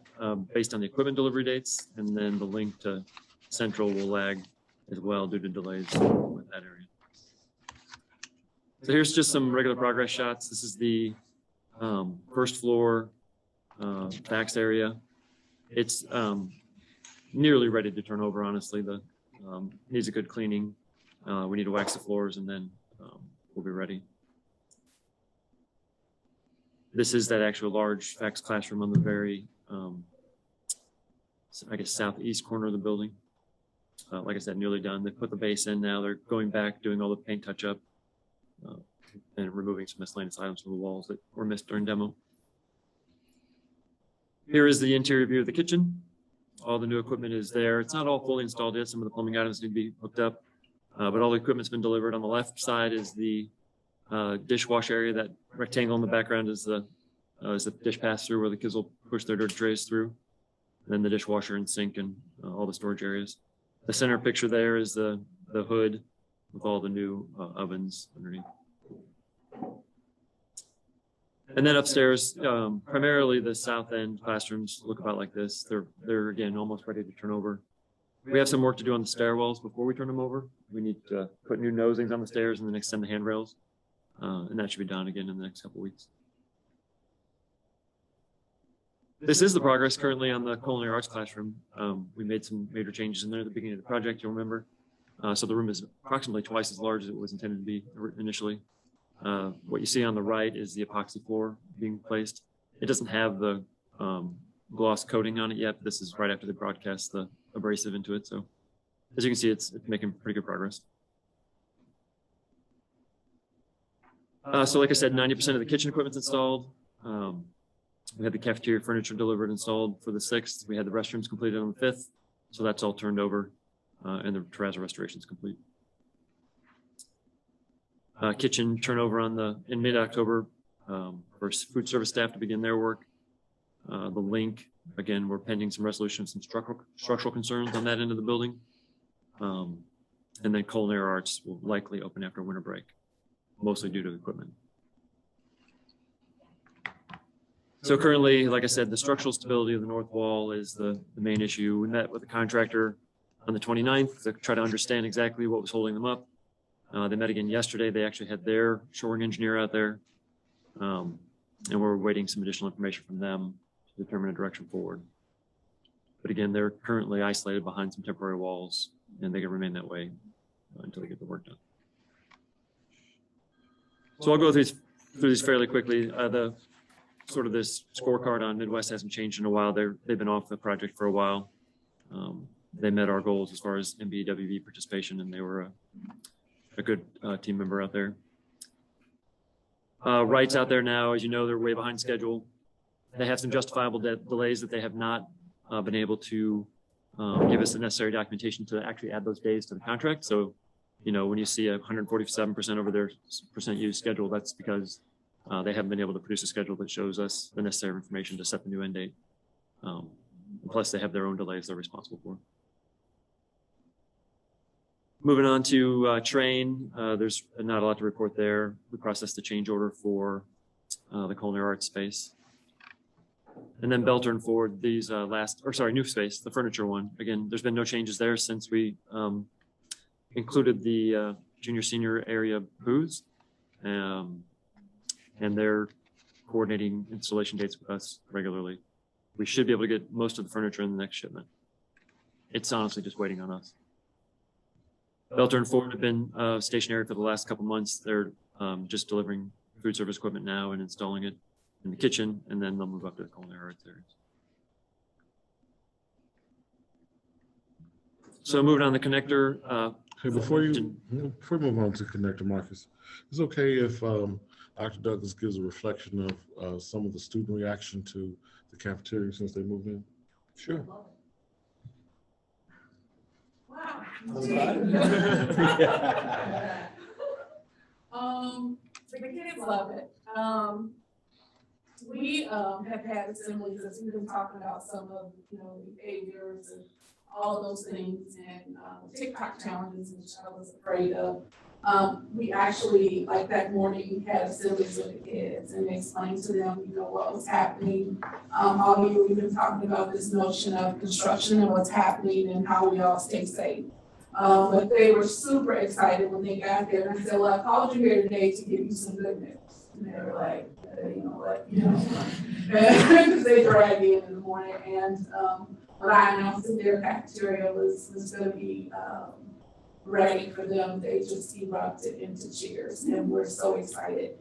based on the equipment delivery dates, and then the link to central will lag as well due to delays with that area. So here's just some regular progress shots. This is the first floor fax area. It's nearly ready to turn over, honestly. The needs a good cleaning. We need to wax the floors, and then we'll be ready. This is that actual large fax classroom on the very, I guess, southeast corner of the building. Like I said, nearly done. They put the base in now. They're going back, doing all the paint touch-up, and removing some miscellaneous items from the walls that were missed during demo. Here is the interior view of the kitchen. All the new equipment is there. It's not all fully installed yet. Some of the plumbing items need to be hooked up, but all the equipment's been delivered. On the left side is the dishwash area. That rectangle in the background is the dish pass-through where the kids will push their dirt trays through. And then the dishwasher and sink and all the storage areas. The center picture there is the hood with all the new ovens underneath. And then upstairs, primarily the south end classrooms look about like this. They're again almost ready to turn over. We have some work to do on the stairwells before we turn them over. We need to put new nosings on the stairs and then extend the handrails. And that should be done again in the next couple of weeks. This is the progress currently on the culinary arts classroom. We made some major changes in there at the beginning of the project, you'll remember. So the room is approximately twice as large as it was intended to be initially. What you see on the right is the epoxy floor being placed. It doesn't have the gloss coating on it yet. This is right after they broadcast the abrasive into it. So as you can see, it's making pretty good progress. So like I said, 90% of the kitchen equipment's installed. We had the cafeteria furniture delivered, installed for the 6th. We had the restrooms completed on the 5th. So that's all turned over and the terrazzo restoration is complete. Kitchen turnover in mid-October for food service staff to begin their work. The link, again, we're pending some resolution of some structural concerns on that end of the building. And then culinary arts will likely open after winter break, mostly due to equipment. So currently, like I said, the structural stability of the north wall is the main issue. We met with the contractor on the 29th to try to understand exactly what was holding them up. They met again yesterday. They actually had their shoring engineer out there. And we're waiting some additional information from them to determine a direction forward. But again, they're currently isolated behind some temporary walls, and they can remain that way until they get the work done. So I'll go through these fairly quickly. This scorecard on Midwest hasn't changed in a while. They've been off the project for a while. They met our goals as far as MBWV participation, and they were a good team member out there. Wright's out there now. As you know, they're way behind schedule. They have some justifiable delays that they have not been able to give us the necessary documentation to actually add those days to the contract. So, when you see 147% over their percent used schedule, that's because they haven't been able to produce a schedule that shows us the necessary information to set the new end date. Plus, they have their own delays they're responsible for. Moving on to train, there's not a lot to report there. We processed the change order for the culinary arts space. And then Belter and Ford, these new space, the furniture one. Again, there's been no changes there since we included the junior senior area booths. And they're coordinating installation dates with us regularly. We should be able to get most of the furniture in the next shipment. It's honestly just waiting on us. Belter and Ford have been stationary for the last couple months. They're just delivering food service equipment now and installing it in the kitchen, and then they'll move up to the culinary arts areas. So moving on the connector. Hey, before we move on to connector, Marcus, it's okay if Dr. Douglas gives a reflection of some of the student reaction to the cafeteria since they moved in? Sure. Wow. The kids love it. We have had assemblies as we've been talking about some of, behaviors and all of those things and TikTok challenges, which I was afraid of. We actually, like that morning, had assemblies with the kids and explained to them, what was happening. All year we've been talking about this notion of construction and what's happening and how we all stay safe. But they were super excited when they got there, and I said, well, I called you here today to give you some good news. And they were like, you know what, because they dragged me in the morning, and what I announced in their cafeteria was going to be ready for them. They just erupted into cheers, and we're so excited.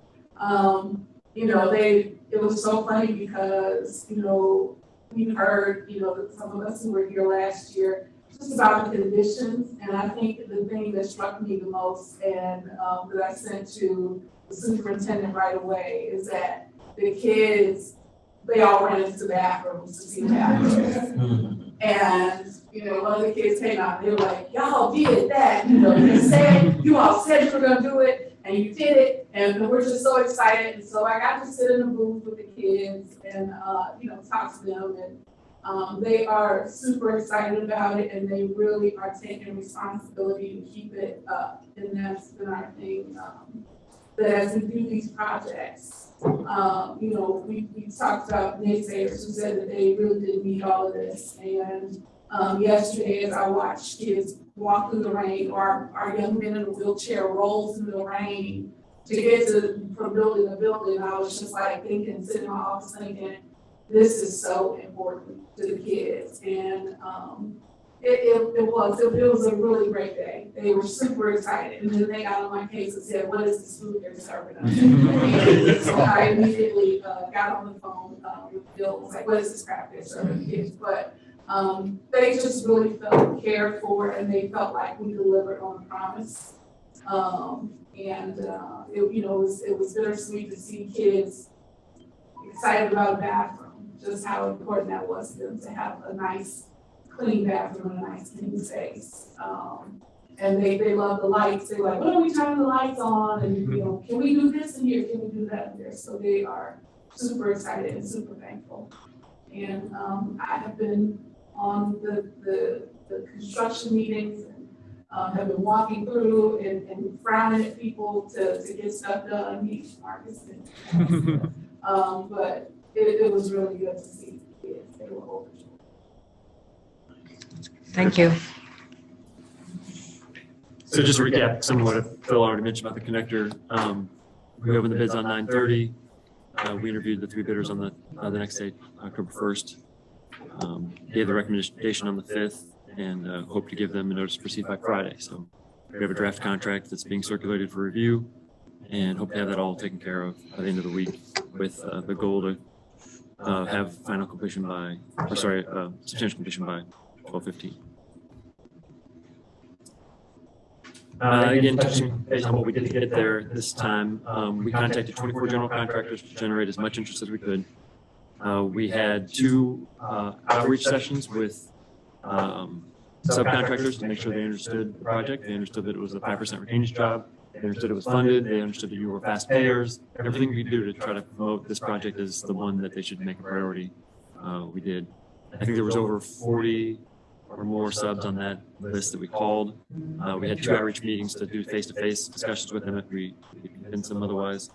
It was so funny because, we heard, some of us who were here last year, just about the conditions. And I think the thing that struck me the most and that I sent to the superintendent right away is that the kids, they all ran into the bathrooms to see what happened. And, one of the kids came out and they were like, y'all did that. You all said you were going to do it and you did it. And we're just so excited. And so I got to sit in the booth with the kids and, talk to them. And they are super excited about it, and they really are taking responsibility to keep it up. And that's been our thing. That as we do these projects, we talked about naysayers who said that they really didn't need all of this. And yesterday, as I watched kids walk through the rain, or our young men in a wheelchair roll through the rain to get from building to building, I was just like thinking, sitting in my office thinking, this is so important to the kids. And it was a really great day. They were super excited. And then they got on my case and said, what is this food they're serving us? And so I immediately got on the phone with Bill and was like, what is this crap they're serving kids? But they just really felt cared for, and they felt like we delivered on a promise. It was bittersweet to see kids excited about a bathroom. Just how important that was to them to have a nice, clean bathroom and a nice, clean space. And they love the lights. They're like, when are we turning the lights on? And, can we do this in here? Can we do that in there? So they are super excited and super thankful. And I have been on the construction meetings and have been walking through and frowning at people to get stuff done. Marcus. But it was really good to see the kids. They were overjoyed. Thank you. So just to recap some of what Phil already mentioned about the connector. We opened the bids on 9/30. We interviewed the 3 bidders on the next day, October 1st. Gave the recommendation on the 5th and hope to give them a notice to proceed by Friday. So we have a draft contract that's being circulated for review and hope to have that all taken care of by the end of the week with the goal to have final completion substantial completion by 12/15. Again, touching base on what we did get there this time, we contacted 24 general contractors to generate as much interest as we could. We had 2 outreach sessions with subcontractors to make sure they understood the project. They understood that it was a 5% retainage job. They understood it was funded. They understood that you were fast payers. Everything we could do to try to promote this project as the one that they should make a priority, we did. I think there was over 40 or more subs on that list that we called. We had 2 outreach meetings to do face-to-face discussions with them if we could convince them otherwise.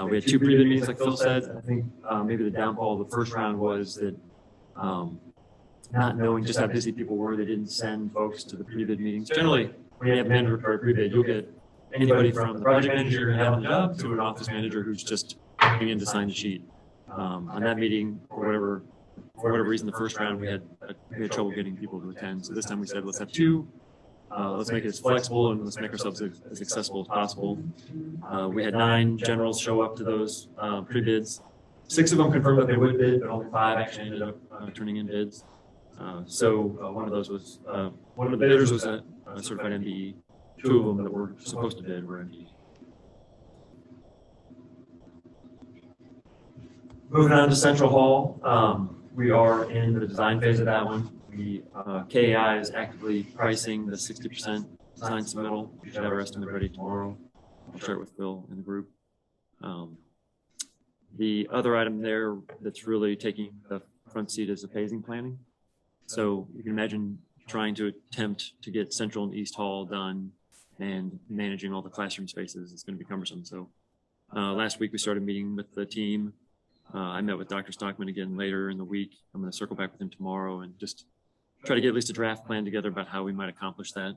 We had 2 pre-bid meetings, like Phil said. I think maybe the downfall of the first round was that not knowing just how busy people were, they didn't send folks to the pre-bid meetings. Generally, when you have mandatory pre-bid, you'll get anybody from the project manager who had the job to an office manager who's just coming in to sign the sheet. On that meeting, for whatever reason, the first round we had trouble getting people to attend. So this time we said, let's have 2. Let's make it as flexible and let's make ourselves as accessible as possible. We had 9 generals show up to those pre-bids. 6 of them confirmed that they would bid, but only 5 actually ended up turning in bids. So one of those was, one of the bidders was a certified MBE. 2 of them that were supposed to bid were MBE. Moving on to Central Hall, we are in the design phase of that one. KAI is actively pricing the 60% design submittal. We should have our estimate ready tomorrow. I'll share it with Phil in the group. The other item there that's really taking the front seat is the phasing planning. So you can imagine trying to attempt to get Central and East Hall done and managing all the classroom spaces is going to be cumbersome. So last week we started meeting with the team. I met with Dr. Stockman again later in the week. I'm going to circle back with him tomorrow and just try to get at least a draft plan together about how we might accomplish that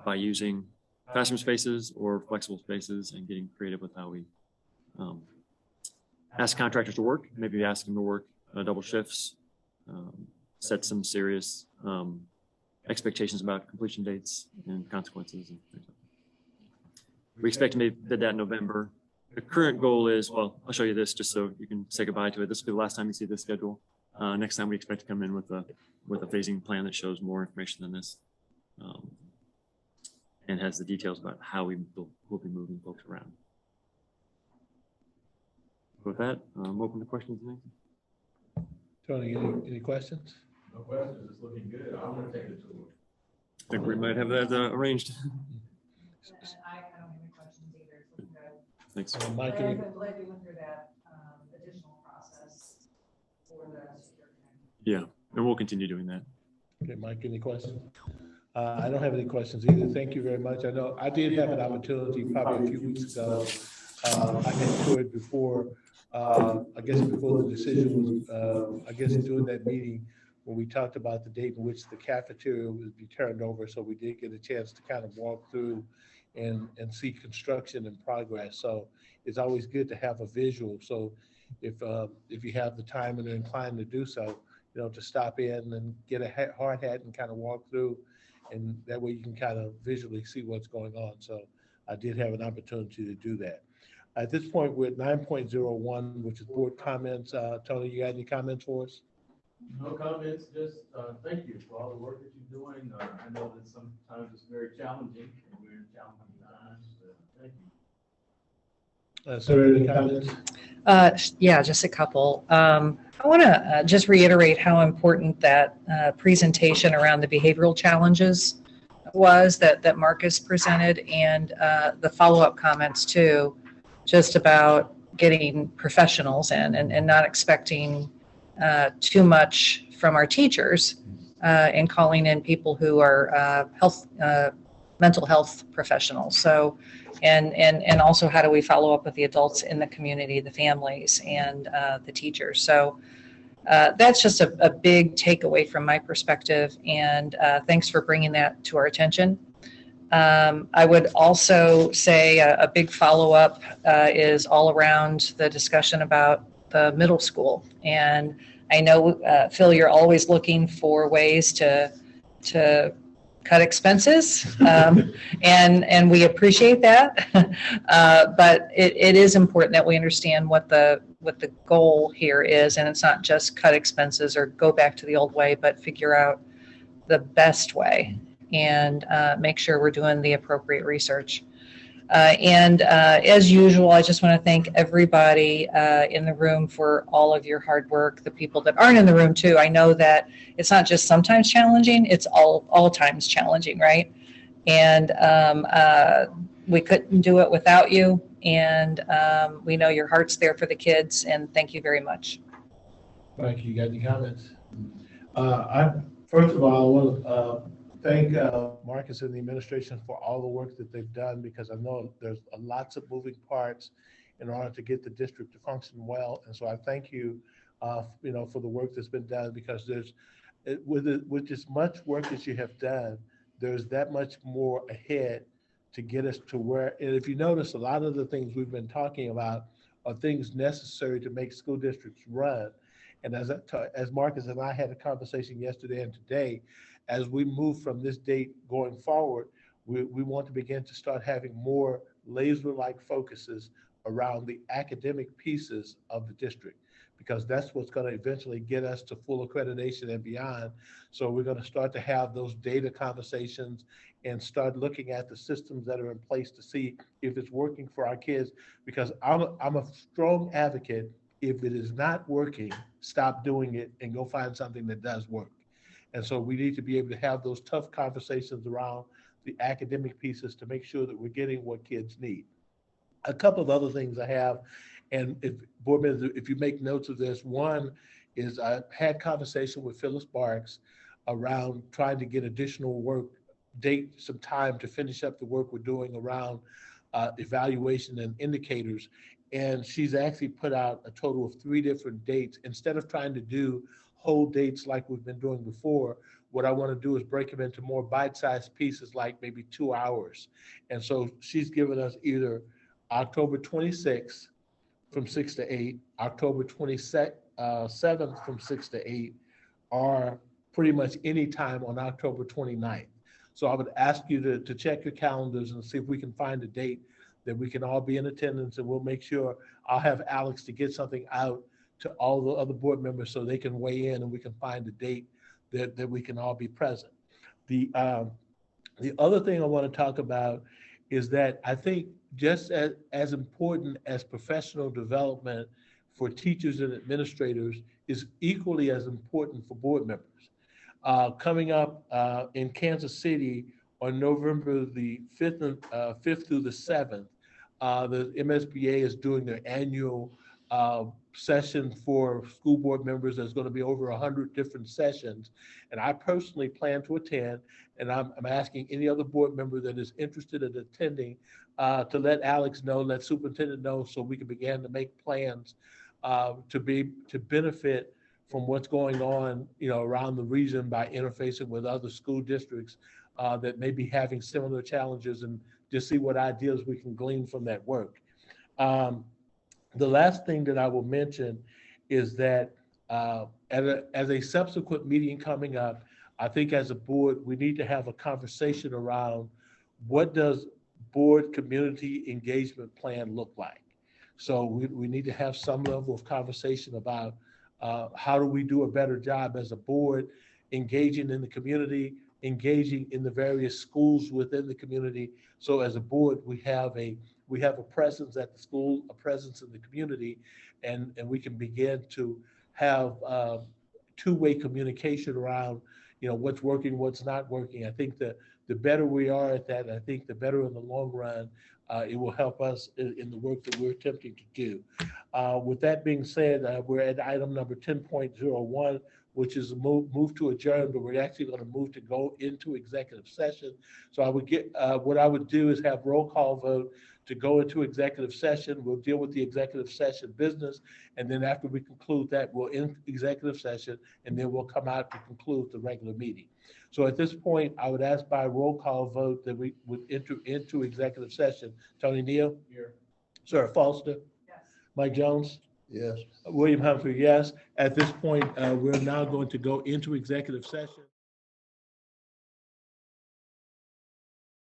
by using classroom spaces or flexible spaces and getting creative with how we ask contractors to work, maybe ask them to work double shifts, set some serious expectations about completion dates and consequences. And things like that. We expect to bid that in November. The current goal is, well, I'll show you this just so you can say goodbye to it. This will be the last time you see this schedule. Next time we expect to come in with a phasing plan that shows more information than this and has the details about how we will be moving folks around. With that, I'm open to questions and answers. Tony, any questions? No questions, it's looking good. I want to take a tour. I think we might have that arranged. I don't have any questions either. So Thanks. Mike, I'm glad we went through that additional process for the secure connect. Yeah, and we'll continue doing that. okay, Mike, any questions? I don't have any questions either. Thank you very much. I know I did have an opportunity probably a few weeks ago. I had toured before, I guess before the decision was, I guess during that meeting when we talked about the date in which the cafeteria would be turned over. So we did get a chance to kind of walk through and see construction in progress. So it's always good to have a visual. So if you have the time and are inclined to do so, you know, to stop in and get a hard hat and kind of walk through, and that way you can kind of visually see what's going on. So I did have an opportunity to do that. At this point, we're at 9.01, which is board comments. Tony, you got any comments for us? No comments, just thank you for all the work that you're doing. I know that sometimes it's very challenging, and we're in challenging times. Thank you. Sir, any comments? Yeah, just a couple. I want to just reiterate how important that presentation around the behavioral challenges was that Marcus presented, and the follow-up comments too, just about getting professionals in and not expecting too much from our teachers and calling in people who are mental health professionals. So, and also how do we follow up with the adults in the community, the families, and the teachers. So that's just a big takeaway from my perspective, and thanks for bringing that to our attention. I would also say a big follow-up is all around the discussion about the middle school. And I know, Phil, you're always looking for ways to cut expenses, and we appreciate that. But it is important that we understand what the goal here is, and it's not just cut expenses or go back to the old way, but figure out the best way and make sure we're doing the appropriate research. And as usual, I just want to thank everybody in the room for all of your hard work, the people that aren't in the room too. I know that it's not just sometimes challenging, it's all times challenging, right? And we couldn't do it without you. And we know your heart's there for the kids, and thank you very much. Frank, you got any comments? First of all, I want to thank Marcus and the administration for all the work that they've done, because I know there's lots of moving parts in order to get the district to function well. And so I thank you, for the work that's been done, because with as much work as you have done, there's that much more ahead to get us to where, and if you notice, a lot of the things we've been talking about are things necessary to make school districts run. And as Marcus and I had a conversation yesterday and today, as we move from this date going forward, we want to begin to start having more laser-like focuses around the academic pieces of the district, because that's what's going to eventually get us to full accreditation and beyond. So we're going to start to have those data conversations and start looking at the systems that are in place to see if it's working for our kids, because I'm a strong advocate. If it is not working, stop doing it and go find something that does work. And so we need to be able to have those tough conversations around the academic pieces to make sure that we're getting what kids need. A couple of other things I have, and if board members, if you make notes of this, one is I had conversation with Phyllis Barks around trying to get additional work, some time to finish up the work we're doing around evaluation and indicators. And she's actually put out a total of 3 different dates. Instead of trying to do whole dates like we've been doing before, what I want to do is break them into more bite-sized pieces, like maybe 2 hours. And so she's given us either October 26th from 6 to 8, October 27th from 6 to 8, or pretty much any time on October 29th. So I would ask you to check your calendars and see if we can find a date that we can all be in attendance, and we'll make sure I'll have Alex to get something out to all the other board members so they can weigh in and we can find a date that we can all be present. The other thing I want to talk about is that I think just as important as professional development for teachers and administrators is equally as important for board members. Coming up in Kansas City on November the 5th through the 7th, the MSBA is doing their annual session for school board members. There's going to be over 100 different sessions, and I personally plan to attend, and I'm asking any other board member that is interested in attending to let Alex know, let superintendent know, so we can begin to make plans to benefit from what's going on, around the region by interfacing with other school districts that may be having similar challenges, and just see what ideas we can glean from that work. The last thing that I will mention is that as a subsequent meeting coming up, I think as a board, we need to have a conversation around what does board community engagement plan look like. So we need to have some level of conversation about how do we do a better job as a board, engaging in the community, engaging in the various schools within the community. So as a board, we have a presence at the school, a presence in the community, and we can begin to have two-way communication around, what's working, what's not working. I think that the better we are at that, I think the better in the long run, it will help us in the work that we're attempting to do. With that being said, we're at item number 10.01, which is a move to adjourn, but we're actually going to move to go into executive session. So I would what I would do is have roll call vote to go into executive session. We'll deal with the executive session business, and then after we conclude that, we'll end executive session, and then we'll come out to conclude the regular meeting. So at this point, I would ask by roll call vote that we would enter into executive session. Tony Neal? Here. Sarah Foster? Yes. Mike Jones? Yes. William Humphrey, yes. At this point, we're now going to go into executive session.